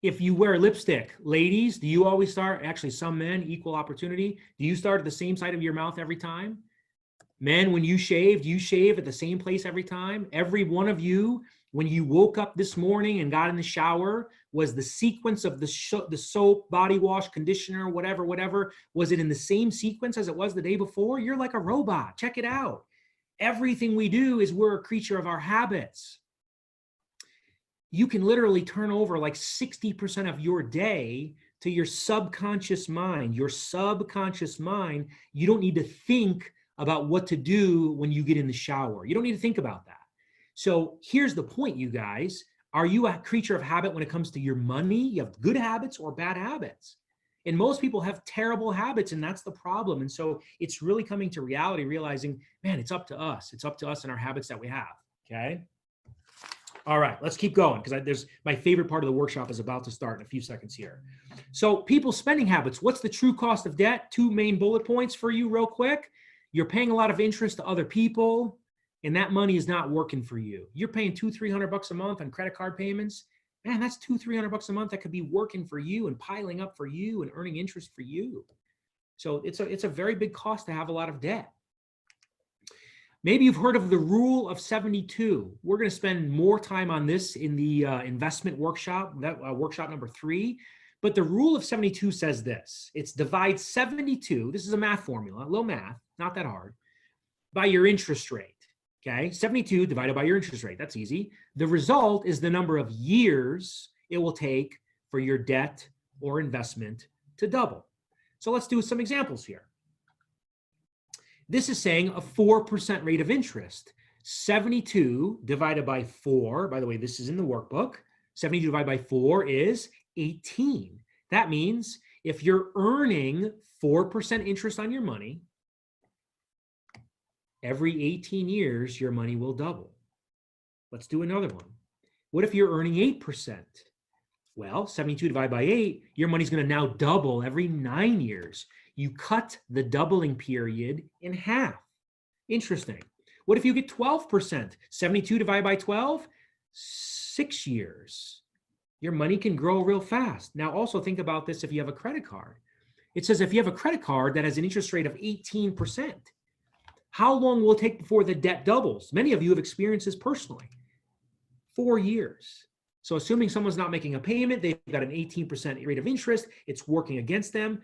If you wear lipstick, ladies, do you always start, actually some men, equal opportunity, do you start at the same side of your mouth every time? Men, when you shave, do you shave at the same place every time? Every one of you, when you woke up this morning and got in the shower, was the sequence of the soap, body wash, conditioner, whatever, was it in the same sequence as it was the day before? You're like a robot. Check it out. Everything we do is we're a creature of our habits. You can literally turn over like 60% of your day to your subconscious mind. Your subconscious mind, you don't need to think about what to do when you get in the shower. You don't need to think about that. So here's the point, you guys. Are you a creature of habit when it comes to your money? You have good habits or bad habits. And most people have terrible habits, and that's the problem. And so it's really coming to reality, realizing, man, it's up to us. It's up to us and our habits that we have, okay? All right, let's keep going because there's my favorite part of the workshop is about to start in a few seconds here. So people's spending habits, what's the true cost of debt? 2 main bullet points for you real quick. You're paying a lot of interest to other people, and that money is not working for you. You're paying $200-300 a month on credit card payments. Man, that's $200-300 a month that could be working for you and piling up for you and earning interest for you. So it's a very big cost to have a lot of debt. Maybe you've heard of the rule of 72. We're going to spend more time on this in the investment workshop, workshop number 3. But the rule of 72 says this. It's divide 72. This is a math formula, a little math, not that hard, by your interest rate. Okay, 72 divided by your interest rate. That's easy. The result is the number of years it will take for your debt or investment to double. So let's do some examples here. This is saying a 4% rate of interest. 72 divided by 4, by the way, this is in the workbook. 72 divided by 4 is 18. That means if you're earning 4% interest on your money, every 18 years, your money will double. Let's do another one. What if you're earning 8%? Well, 72 divided by 8, your money's going to now double every 9 years. You cut the doubling period in half. Interesting. What if you get 12%? 72 divided by 12, 6 years. Your money can grow real fast. Now, also think about this if you have a credit card. It says if you have a credit card that has an interest rate of 18%, how long will it take before the debt doubles? Many of you have experienced this personally. 4 years. So assuming someone's not making a payment, they've got an 18% rate of interest, it's working against them.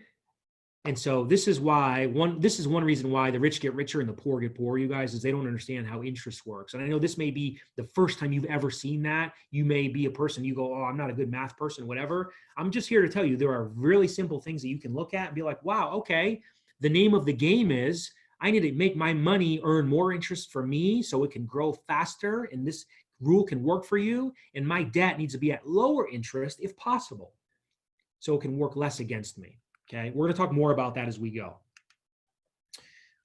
And so this is one reason why the rich get richer and the poor get poorer, you guys, is they don't understand how interest works. And I know this may be the first time you've ever seen that. You may be a person, you go, oh, I'm not a good math person, whatever. I'm just here to tell you there are really simple things that you can look at and be like, wow, okay, the name of the game is I need to make my money earn more interest for me so it can grow faster and this rule can work for you. And my debt needs to be at lower interest if possible so it can work less against me. Okay, we're going to talk more about that as we go.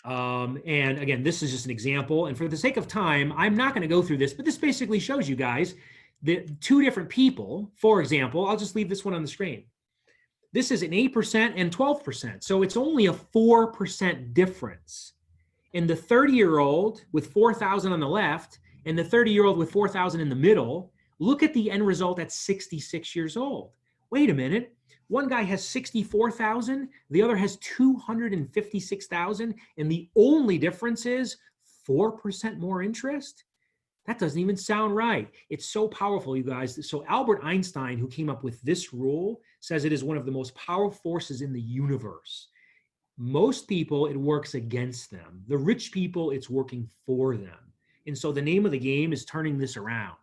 And again, this is just an example. And for the sake of time, I'm not going to go through this, but this basically shows you guys that 2 different people, for example, I'll just leave this one on the screen. This is an 8% and 12%. So it's only a 4% difference. And the 30-year-old with 4,000 on the left and the 30-year-old with 4,000 in the middle, look at the end result at 66 years old. Wait a minute. One guy has 64,000, the other has 256,000, and the only difference is 4% more interest? That doesn't even sound right. It's so powerful, you guys. So Albert Einstein, who came up with this rule, says it is one of the most powerful forces in the universe. Most people, it works against them. The rich people, it's working for them. And so the name of the game is turning this around.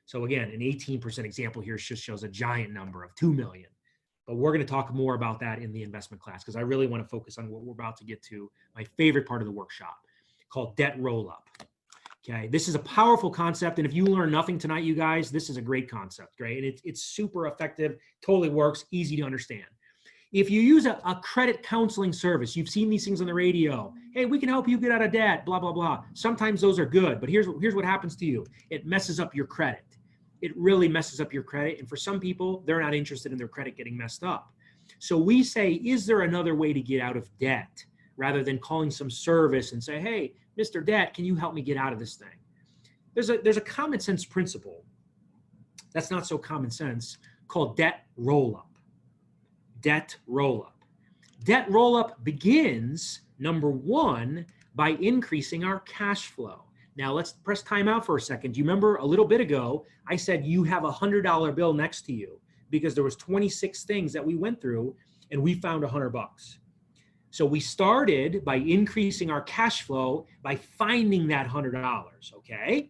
So again, an 18% example here just shows a giant number of 2 million. But we're going to talk more about that in the investment class because I really want to focus on what we're about to get to, my favorite part of the workshop, called debt roll-up. Okay, this is a powerful concept, and if you learn nothing tonight, you guys, this is a great concept, right? And it's super effective, totally works, easy to understand. If you use a credit counseling service, you've seen these things on the radio. Hey, we can help you get out of debt, blah, blah, blah. Sometimes those are good, but here's what happens to you. It messes up your credit. It really messes up your credit. And for some people, they're not interested in their credit getting messed up. So we say, is there another way to get out of debt, rather than calling some service and say, hey, Mr. Debt, can you help me get out of this thing? There's a common sense principle that's not so common sense called debt roll-up. Debt roll-up. Debt roll-up begins, number one, by increasing our cash flow. Now let's press time out for a second. Do you remember a little bit ago, I said you have a $100 bill next to you because there was 26 things that we went through and we found $100. So we started by increasing our cash flow by finding that $100, okay?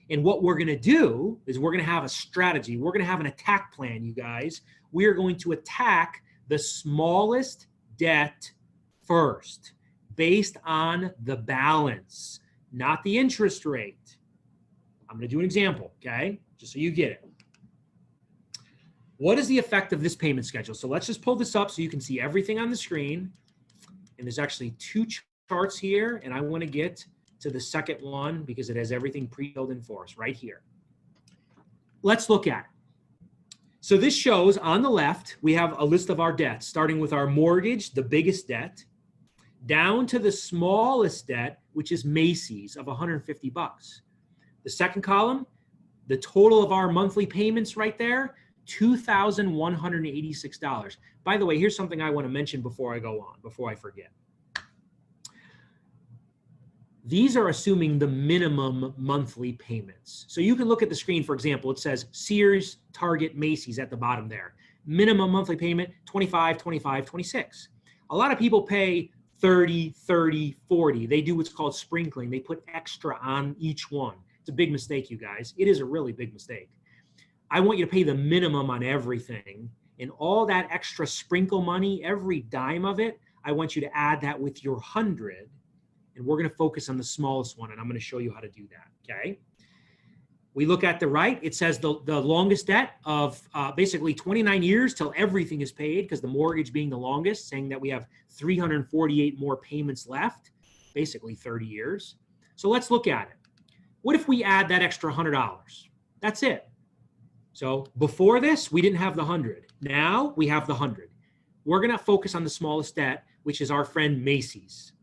And what we're gonna do is we're gonna have a strategy. We're gonna have an attack plan, you guys. We are going to attack the smallest debt first, based on the balance, not the interest rate. I'm gonna do an example, okay? Just so you get it. What is the effect of this payment schedule? So let's just pull this up so you can see everything on the screen. And there's actually two charts here, and I wanna get to the second one because it has everything pre-filled in for us right here. Let's look at it. So this shows on the left, we have a list of our debts, starting with our mortgage, the biggest debt, down to the smallest debt, which is Macy's of $150. The second column, the total of our monthly payments right there, $2,186. By the way, here's something I want to mention before I go on, before I forget. These are assuming the minimum monthly payments. So you can look at the screen, for example, it says Sears, Target, Macy's at the bottom there. Minimum monthly payment, 25, 25, 26. A lot of people pay 30, 30, 40. They do what's called sprinkling. They put extra on each one. It's a big mistake, you guys. It is a really big mistake. I want you to pay the minimum on everything, and all that extra sprinkle money, every dime of it, I want you to add that with your 100. And we're going to focus on the smallest one, and I'm going to show you how to do that, okay? We look at the right. It says the longest debt of basically 29 years till everything is paid, because the mortgage being the longest, saying that we have 348 more payments left, basically 30 years. So let's look at it. What if we add that extra $100? That's it. So before this, we didn't have the 100. Now we have the 100. We're going to focus on the smallest debt, which is our friend Macy's.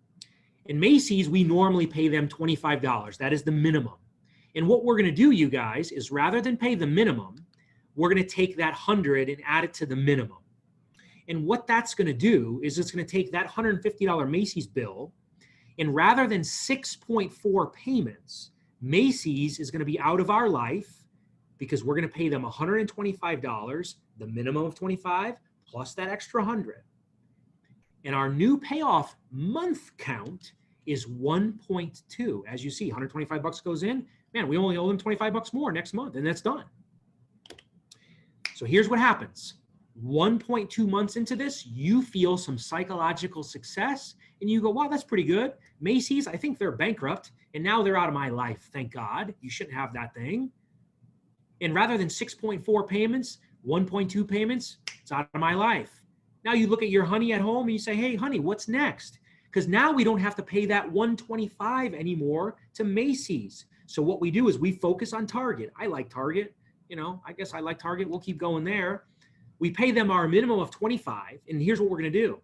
In Macy's, we normally pay them $25. That is the minimum. And what we're going to do, you guys, is rather than pay the minimum, we're going to take that 100 and add it to the minimum. And what that's going to do is it's going to take that $150 Macy's bill, and rather than 6.4 payments, Macy's is going to be out of our life because we're going to pay them $125, the minimum of 25, plus that extra 100. And our new payoff month count is 1.2. As you see, $125 goes in. Man, we only owe them $25 more next month, and that's done. So here's what happens. 1.2 months into this, you feel some psychological success, and you go, wow, that's pretty good. Macy's, I think they're bankrupt, and now they're out of my life. Thank God. You shouldn't have that thing. And rather than 6.4 payments, 1.2 payments, it's out of my life. Now you look at your honey at home and you say, hey, honey, what's next? Because now we don't have to pay that $125 anymore to Macy's. So what we do is we focus on Target. I like Target. You know, I guess I like Target. We'll keep going there. We pay them our minimum of 25. And here's what we're going to do.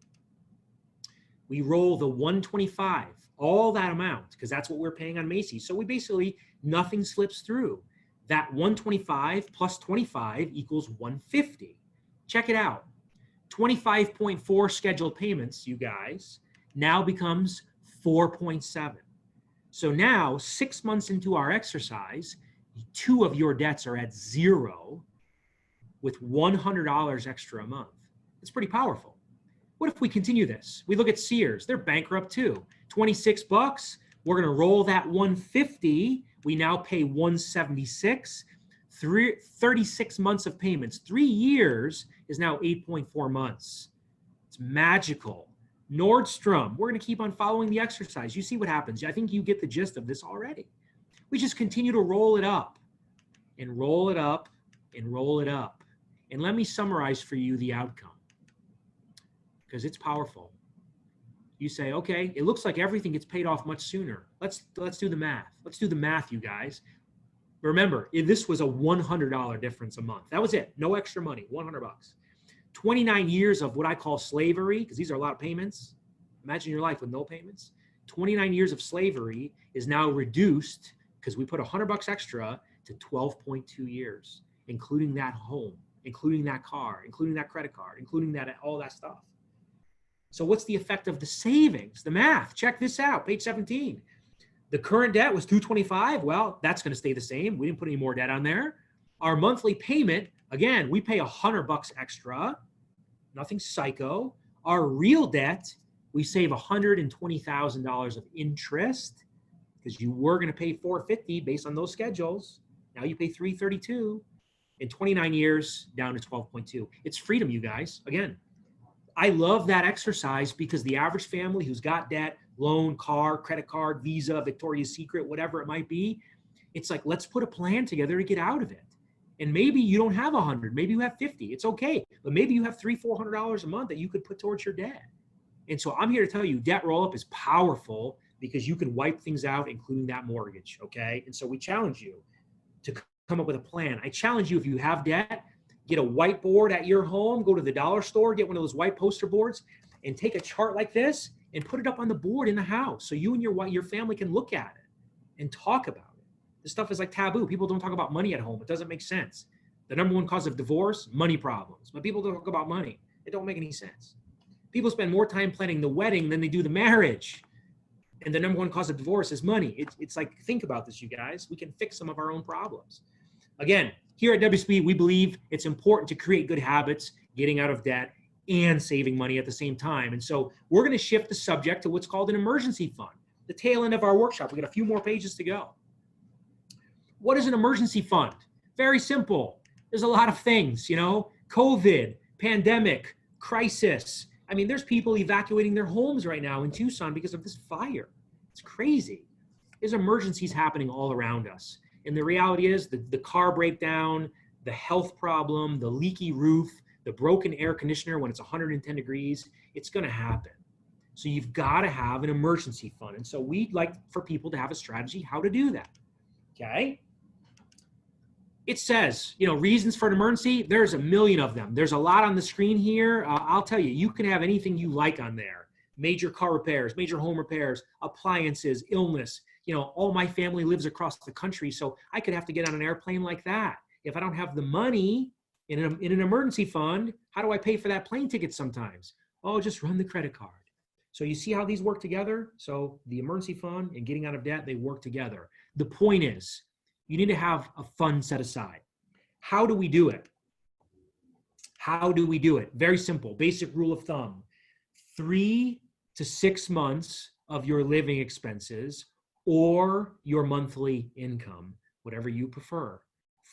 We roll the 125, all that amount, because that's what we're paying on Macy's. So we basically, nothing slips through. That 125 plus 25 equals 150. Check it out. 25.4 scheduled payments, you guys, now becomes 4.7. So now, 6 months into our exercise, 2 of your debts are at 0 with $100 extra a month. It's pretty powerful. What if we continue this? We look at Sears. They're bankrupt too. $26. We're going to roll that 150. We now pay 176. 36 months of payments. 3 years is now 8.4 months. It's magical. Nordstrom, we're going to keep on following the exercise. You see what happens. I think you get the gist of this already. We just continue to roll it up and roll it up and roll it up. And let me summarize for you the outcome, because it's powerful. You say, okay, it looks like everything gets paid off much sooner. Let's do the math. Let's do the math, you guys. Remember, this was a $100 difference a month. That was it. No extra money, $100. 29 years of what I call slavery, because these are a lot of payments. Imagine your life with no payments. 29 years of slavery is now reduced because we put $100 extra to 12.2 years, including that home, including that car, including that credit card, including that, all that stuff. So what's the effect of the savings? The math, check this out, page 17. The current debt was $225. Well, that's going to stay the same. We didn't put any more debt on there. Our monthly payment, again, we pay $100 extra, nothing psycho. Our real debt, we save $120,000 of interest because you were going to pay $450 based on those schedules. Now you pay $332 in 29 years down to 12.2. It's freedom, you guys. Again, I love that exercise because the average family who's got debt, loan, car, credit card, Visa, Victoria's Secret, whatever it might be, it's like, let's put a plan together to get out of it. And maybe you don't have 100, maybe you have 50. It's okay. But maybe you have $300-400 a month that you could put towards your debt. And so I'm here to tell you, debt roll-up is powerful because you can wipe things out, including that mortgage, okay? And so we challenge you to come up with a plan. I challenge you, if you have debt, get a whiteboard at your home, go to the dollar store, get one of those white poster boards, and take a chart like this and put it up on the board in the house so you and your family can look at it and talk about it. This stuff is like taboo. People don't talk about money at home. It doesn't make sense. The number one cause of divorce, money problems. But people don't talk about money. It don't make any sense. People spend more time planning the wedding than they do the marriage. And the number one cause of divorce is money. It's like, think about this, you guys. We can fix some of our own problems. Again, here at WSB, we believe it's important to create good habits, getting out of debt, and saving money at the same time. And so we're going to shift the subject to what's called an emergency fund, the tail end of our workshop. We got a few more pages to go. What is an emergency fund? Very simple. There's a lot of things, COVID, pandemic, crisis. I mean, there's people evacuating their homes right now in Tucson because of this fire. It's crazy. There's emergencies happening all around us. And the reality is the car breakdown, the health problem, the leaky roof, the broken air conditioner when it's 110 degrees, it's going to happen. So you've got to have an emergency fund. And so we'd like for people to have a strategy how to do that. Okay? It says, reasons for an emergency, there's a million of them. There's a lot on the screen here. I'll tell you, you can have anything you like on there. Major car repairs, major home repairs, appliances, illness. All my family lives across the country, so I could have to get on an airplane like that. If I don't have the money in an emergency fund, how do I pay for that plane ticket sometimes? Oh, just run the credit card. So you see how these work together? So the emergency fund and getting out of debt, they work together. The point is, you need to have a fund set aside. How do we do it? How do we do it? Very simple, basic rule of thumb. 3 to 6 months of your living expenses or your monthly income, whatever you prefer.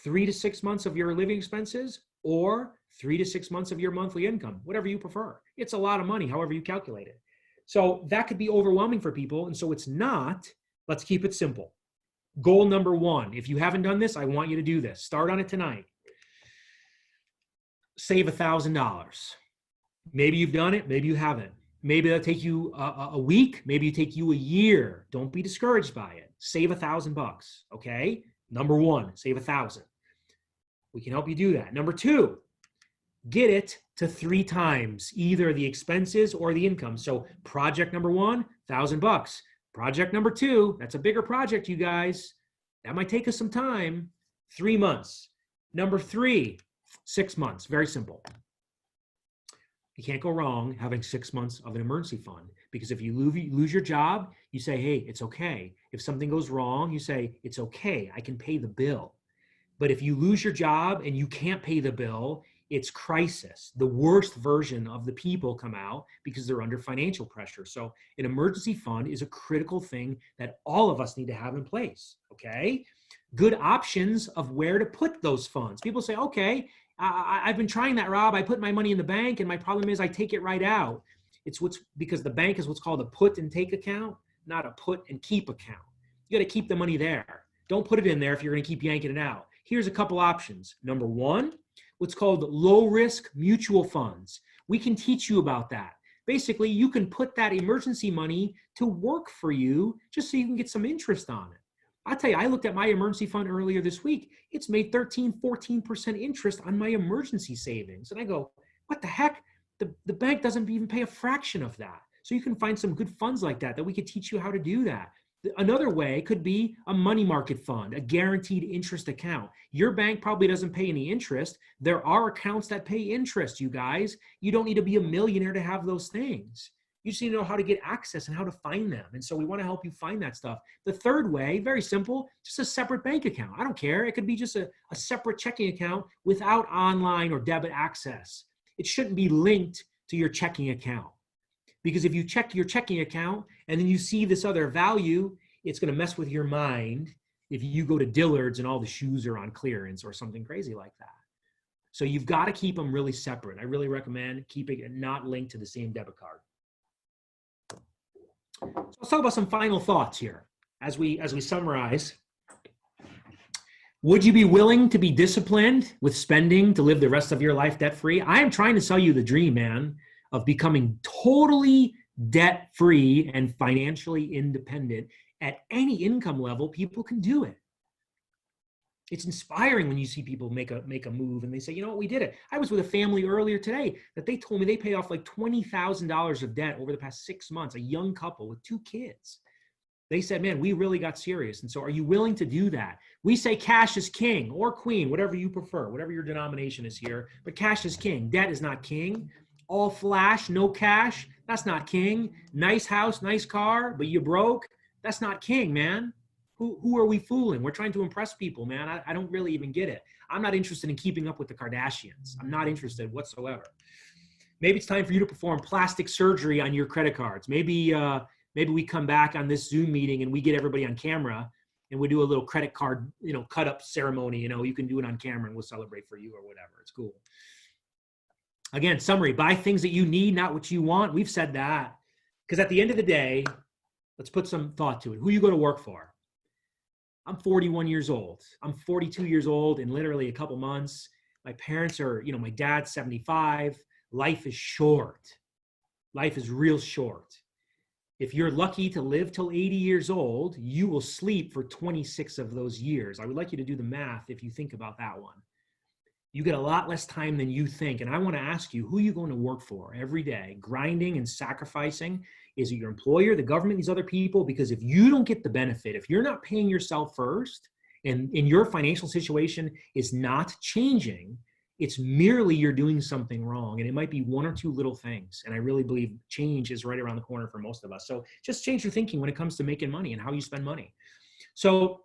3 to 6 months of your living expenses or 3 to 6 months of your monthly income, whatever you prefer. It's a lot of money, however you calculate it. So that could be overwhelming for people. And so it's not. Let's keep it simple. Goal number 1, if you haven't done this, I want you to do this. Start on it tonight. Save $1,000. Maybe you've done it, maybe you haven't. Maybe that'll take you a week, maybe it take you a year. Don't be discouraged by it. Save $1,000, okay? Number 1, save 1,000. We can help you do that. Number 2, get it to 3 times, either the expenses or the income. So project number 1, $1,000. Project number 2, that's a bigger project, you guys. That might take us some time, 3 months. Number 3, 6 months, very simple. You can't go wrong having 6 months of an emergency fund, because if you lose your job, you say, hey, it's okay. If something goes wrong, you say, it's okay, I can pay the bill. But if you lose your job and you can't pay the bill, it's crisis. The worst version of the people come out because they're under financial pressure. So an emergency fund is a critical thing that all of us need to have in place, okay? Good options of where to put those funds. People say, okay, I've been trying that, Rob. I put my money in the bank and my problem is I take it right out. Because the bank is what's called a put and take account, not a put and keep account. You got to keep the money there. Don't put it in there if you're going to keep yanking it out. Here's a couple options. Number 1, what's called low risk mutual funds. We can teach you about that. Basically, you can put that emergency money to work for you just so you can get some interest on it. I'll tell you, I looked at my emergency fund earlier this week. It's made 13, 14% interest on my emergency savings. And I go, what the heck? The bank doesn't even pay a fraction of that. So you can find some good funds like that we could teach you how to do that. Another way could be a money market fund, a guaranteed interest account. Your bank probably doesn't pay any interest. There are accounts that pay interest, you guys. You don't need to be a millionaire to have those things. You just need to know how to get access and how to find them. And so we want to help you find that stuff. The third way, very simple, just a separate bank account. I don't care. It could be just a separate checking account without online or debit access. It shouldn't be linked to your checking account. Because if you check your checking account and then you see this other value, it's going to mess with your mind if you go to Dillard's and all the shoes are on clearance or something crazy like that. So you've got to keep them really separate. I really recommend keeping it not linked to the same debit card. So let's talk about some final thoughts here as we summarize. Would you be willing to be disciplined with spending to live the rest of your life debt-free? I am trying to sell you the dream, man, of becoming totally debt-free and financially independent at any income level. People can do it. It's inspiring when you see people make a move and they say, you know what, we did it. I was with a family earlier today that they told me they paid off like $20,000 of debt over the past 6 months, a young couple with 2 kids. They said, man, we really got serious. And so are you willing to do that? We say cash is king or queen, whatever you prefer, whatever your denomination is here, but cash is king. Debt is not king. All flash, no cash, that's not king. Nice house, nice car, but you broke, that's not king, man. Who are we fooling? We're trying to impress people, man. I don't really even get it. I'm not interested in keeping up with the Kardashians. I'm not interested whatsoever. Maybe it's time for you to perform plastic surgery on your credit cards. Maybe we come back on this Zoom meeting and we get everybody on camera and we do a little credit card, cut up ceremony. You can do it on camera and we'll celebrate for you or whatever. It's cool. Again, summary, buy things that you need, not what you want. We've said that. Because at the end of the day, let's put some thought to it. Who you go to work for? I'm 41 years old. I'm 42 years old in literally a couple months. My parents are, my dad's 75. Life is short. Life is real short. If you're lucky to live till 80 years old, you will sleep for 26 of those years. I would like you to do the math if you think about that one. You get a lot less time than you think. And I want to ask you, who are you going to work for every day? Grinding and sacrificing? Is it your employer, the government, these other people? Because if you don't get the benefit, if you're not paying yourself first, and your financial situation is not changing, it's merely you're doing something wrong. And it might be one or two little things. And I really believe change is right around the corner for most of us. So just change your thinking when it comes to making money and how you spend money. So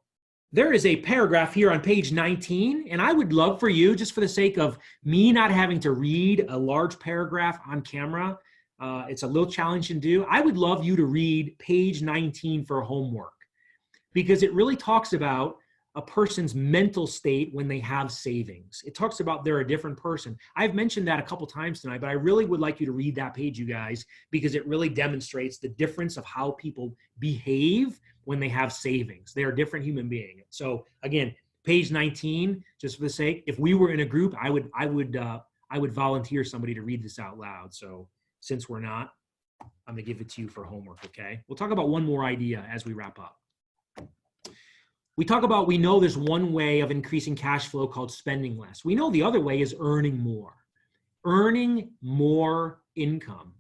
there is a paragraph here on page 19, and I would love for you, just for the sake of me not having to read a large paragraph on camera, it's a little challenging to do. I would love you to read page 19 for homework, because it really talks about a person's mental state when they have savings. It talks about they're a different person. I've mentioned that a couple times tonight, but I really would like you to read that page, you guys, because it really demonstrates the difference of how people behave when they have savings. They are different human beings. So again, page 19, just for the sake, if we were in a group, I would volunteer somebody to read this out loud. So since we're not, I'm gonna give it to you for homework, okay? We'll talk about one more idea as we wrap up. We know there's one way of increasing cash flow called spending less. We know the other way is earning more. Earning more income.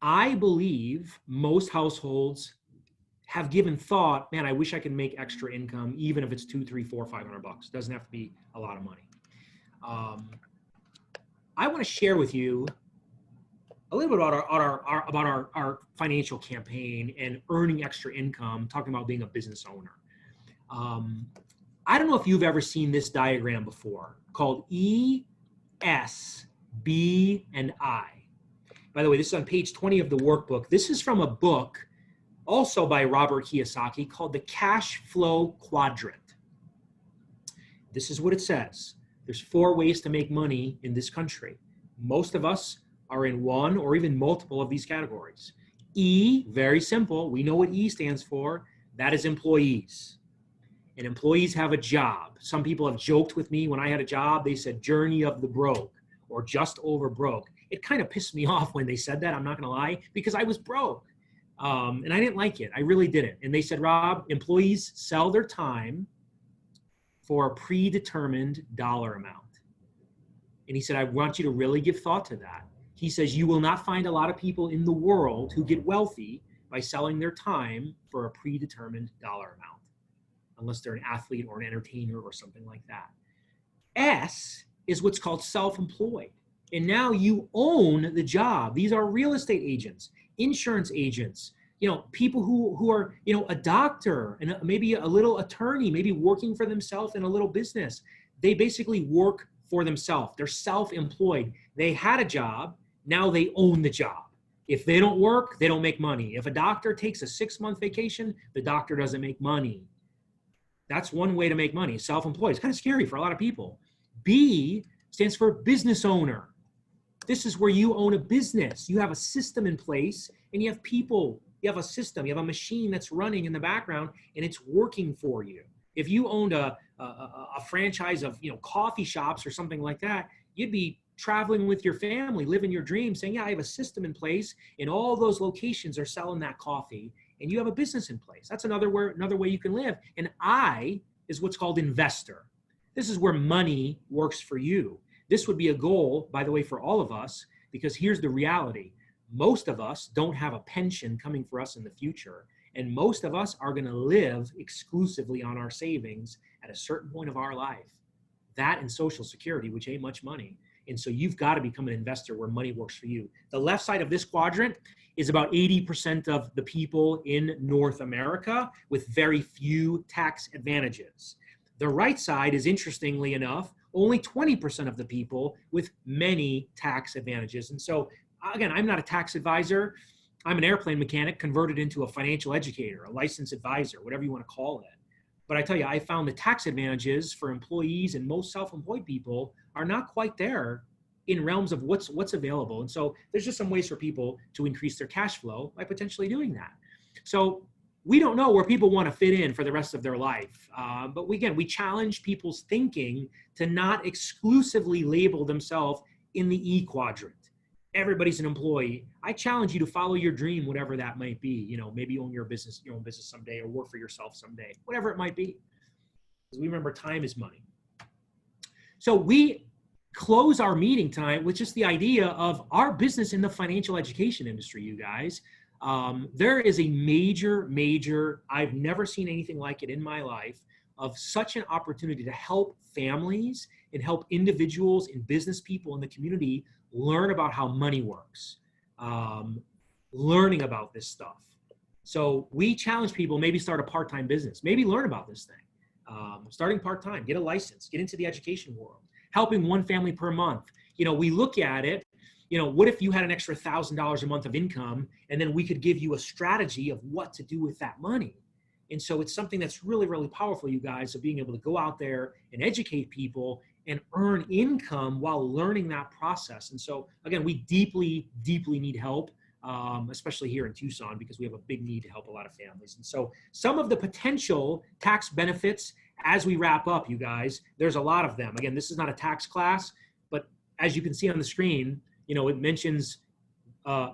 I believe most households have given thought, man, I wish I could make extra income, even if it's $200, $300, $400, $500. Doesn't have to be a lot of money. I want to share with you a little bit about our financial campaign and earning extra income, talking about being a business owner. I don't know if you've ever seen this diagram before called E, S, B, and I. By the way, this is on page 20 of the workbook. This is from a book also by Robert Kiyosaki called the Cash Flow Quadrant. This is what it says. There's 4 ways to make money in this country. Most of us are in one or even multiple of these categories. E, very simple. We know what E stands for. That is employees. And employees have a job. Some people have joked with me when I had a job, they said journey of the broke or just over broke. It kind of pissed me off when they said that, I'm not gonna lie, because I was broke. And I didn't like it, I really didn't. And they said, Rob, employees sell their time for a predetermined dollar amount. And he said, I want you to really give thought to that. He says, you will not find a lot of people in the world who get wealthy by selling their time for a predetermined dollar amount, unless they're an athlete or an entertainer or something like that. S is what's called self-employed. And now you own the job. These are real estate agents, insurance agents, people who are, a doctor and maybe a little attorney, maybe working for themselves in a little business. They basically work for themselves. They're self-employed. They had a job. Now they own the job. If they don't work, they don't make money. If a doctor takes a 6-month vacation, the doctor doesn't make money. That's one way to make money, self-employed. It's kind of scary for a lot of people. B stands for business owner. This is where you own a business. You have a system in place and you have people, you have a system, you have a machine that's running in the background and it's working for you. If you owned a franchise of, coffee shops or something like that, you'd be traveling with your family, living your dream, saying, yeah, I have a system in place and all those locations are selling that coffee and you have a business in place. That's another way you can live. And I is what's called investor. This is where money works for you. This would be a goal, by the way, for all of us, because here's the reality. Most of us don't have a pension coming for us in the future. And most of us are going to live exclusively on our savings at a certain point of our life. That and Social Security, which ain't much money. And so you've got to become an investor where money works for you. The left side of this quadrant is about 80% of the people in North America with very few tax advantages. The right side is, interestingly enough, only 20% of the people with many tax advantages. And so, again, I'm not a tax advisor. I'm an airplane mechanic converted into a financial educator, a licensed advisor, whatever you want to call it. But I tell you, I found the tax advantages for employees and most self-employed people are not quite there in realms of what's available. And so there's just some ways for people to increase their cash flow by potentially doing that. So we don't know where people want to fit in for the rest of their life. But we challenge people's thinking to not exclusively label themselves in the E quadrant. Everybody's an employee. I challenge you to follow your dream, whatever that might be. Maybe own your own business someday or work for yourself someday, whatever it might be. Because we remember time is money. So we close our meeting tonight with just the idea of our business in the financial education industry, you guys. There is a major, I've never seen anything like it in my life, of such an opportunity to help families and help individuals and business people in the community learn about how money works, learning about this stuff. So we challenge people, maybe start a part-time business, maybe learn about this thing, starting part-time, get a license, get into the education world, helping one family per month. We look at it, what if you had an extra $1,000 a month of income and then we could give you a strategy of what to do with that money? And so it's something that's really, really powerful, you guys, of being able to go out there and educate people and earn income while learning that process. And so, again, we deeply need help, especially here in Tucson, because we have a big need to help a lot of families. And so some of the potential tax benefits as we wrap up, you guys, there's a lot of them. Again, this is not a tax class, but as you can see on the screen, it mentions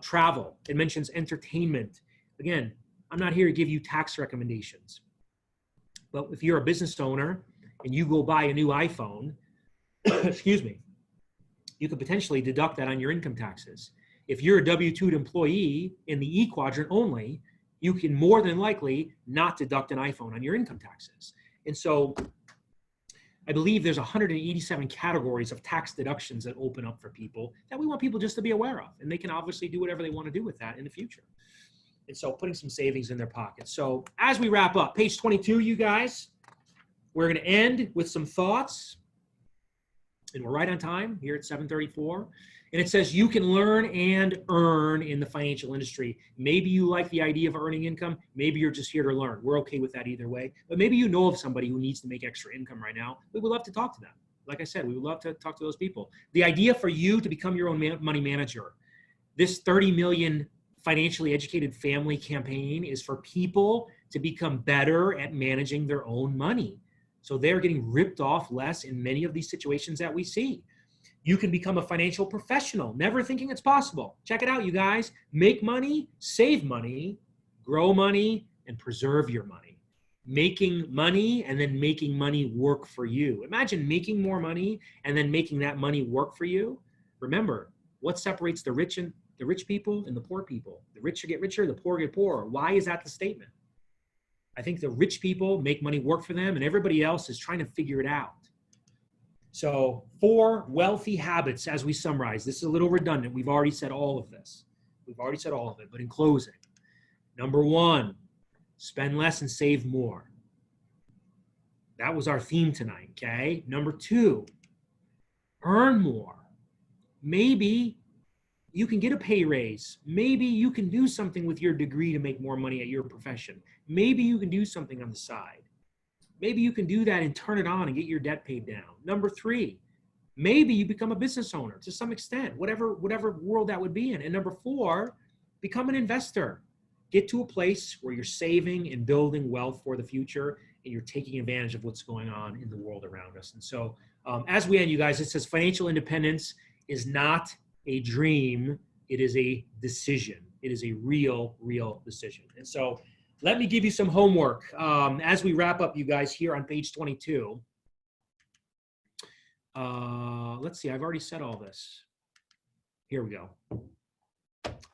travel. It mentions entertainment. Again, I'm not here to give you tax recommendations. But if you're a business owner and you go buy a new iPhone, excuse me, you could potentially deduct that on your income taxes. If you're a W-2 employee in the E quadrant only, you can more than likely not deduct an iPhone on your income taxes. And so I believe there's 187 categories of tax deductions that open up for people that we want people just to be aware of. And they can obviously do whatever they want to do with that in the future. And so putting some savings in their pockets. So as we wrap up, page 22, you guys, we're going to end with some thoughts. And we're right on time here at 7:34. And it says you can learn and earn in the financial industry. Maybe you like the idea of earning income. Maybe you're just here to learn. We're okay with that either way. But maybe you know of somebody who needs to make extra income right now. We would love to talk to them. Like I said, we would love to talk to those people. The idea for you to become your own money manager, this 30 million financially educated family campaign is for people to become better at managing their own money. So they're getting ripped off less in many of these situations that we see. You can become a financial professional, never thinking it's possible. Check it out, you guys. Make money, save money, grow money, and preserve your money. making money and then making money work for you. Imagine making more money and then making that money work for you. Remember, what separates the rich people and the poor people? The rich get richer, the poor get poorer. Why is that the statement? I think the rich people make money work for them and everybody else is trying to figure it out. So 4 wealthy habits as we summarize. This is a little redundant. We've already said all of this. But in closing, number 1, spend less and save more. That was our theme tonight, okay? Number 2, earn more. Maybe you can get a pay raise. Maybe you can do something with your degree to make more money at your profession. Maybe you can do something on the side. Maybe you can do that and turn it on and get your debt paid down. Number 3, maybe you become a business owner to some extent, whatever world that would be in. And number 4, become an investor. Get to a place where you're saving and building wealth for the future and you're taking advantage of what's going on in the world around us. And so as we end, you guys, it says financial independence is not a dream. It is a decision. It is a real decision. And so let me give you some homework as we wrap up, you guys, here on page 22. Let's see, I've already said all this. Here we go.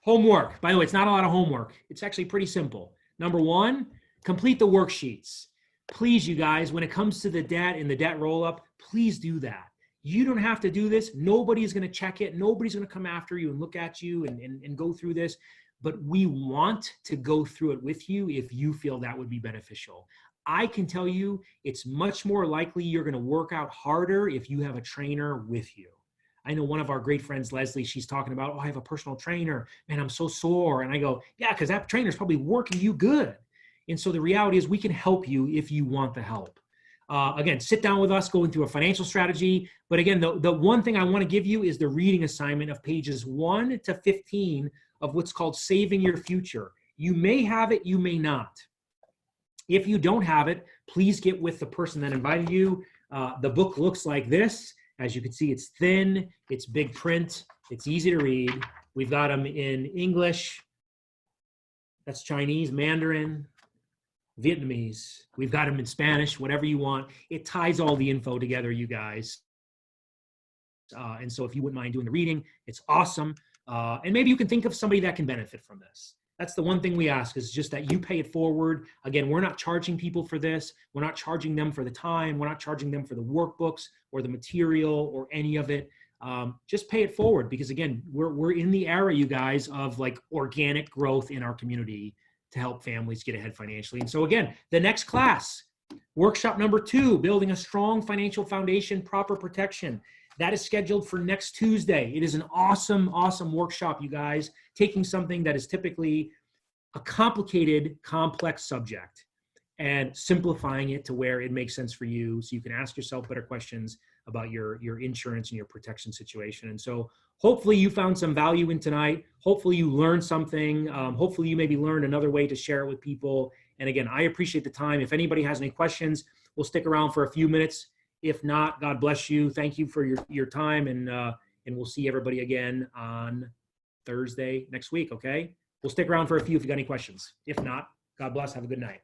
Homework. By the way, it's not a lot of homework. It's actually pretty simple. Number 1, complete the worksheets. Please, you guys, when it comes to the debt and the debt roll-up, please do that. You don't have to do this. Nobody's going to check it. Nobody's going to come after you and look at you and go through this. But we want to go through it with you if you feel that would be beneficial. I can tell you it's much more likely you're going to work out harder if you have a trainer with you. I know one of our great friends, Leslie, she's talking about, oh, I have a personal trainer. Man, I'm so sore. And I go, yeah, because that trainer is probably working you good. And so the reality is we can help you if you want the help. Again, sit down with us going through a financial strategy. But again, the one thing I want to give you is the reading assignment of pages 1 to 15 of what's called Saving Your Future. You may have it, you may not. If you don't have it, please get with the person that invited you. The book looks like this. As you can see, it's thin, it's big print, it's easy to read. We've got them in English, that's Chinese, Mandarin, Vietnamese. We've got them in Spanish, whatever you want. It ties all the info together, you guys. And so if you wouldn't mind doing the reading, it's awesome. And maybe you can think of somebody that can benefit from this. That's the one thing we ask, is just that you pay it forward. Again, we're not charging people for this. We're not charging them for the time. We're not charging them for the workbooks or the material or any of it. Just pay it forward, because again, we're in the era, you guys, of like organic growth in our community to help families get ahead financially. And so again, the next class, workshop number 2, building a strong financial foundation, proper protection. That is scheduled for next Tuesday. It is an awesome, awesome workshop, you guys, taking something that is typically a complicated, complex subject and simplifying it to where it makes sense for you so you can ask yourself better questions about your insurance and your protection situation. And so hopefully you found some value in tonight. Hopefully you learned something. Hopefully you maybe learned another way to share it with people. And again, I appreciate the time. If anybody has any questions, we'll stick around for a few minutes. If not, God bless you. Thank you for your time, and we'll see everybody again on Thursday next week, okay? We'll stick around for a few if you got any questions. If not, God bless. Have a good night.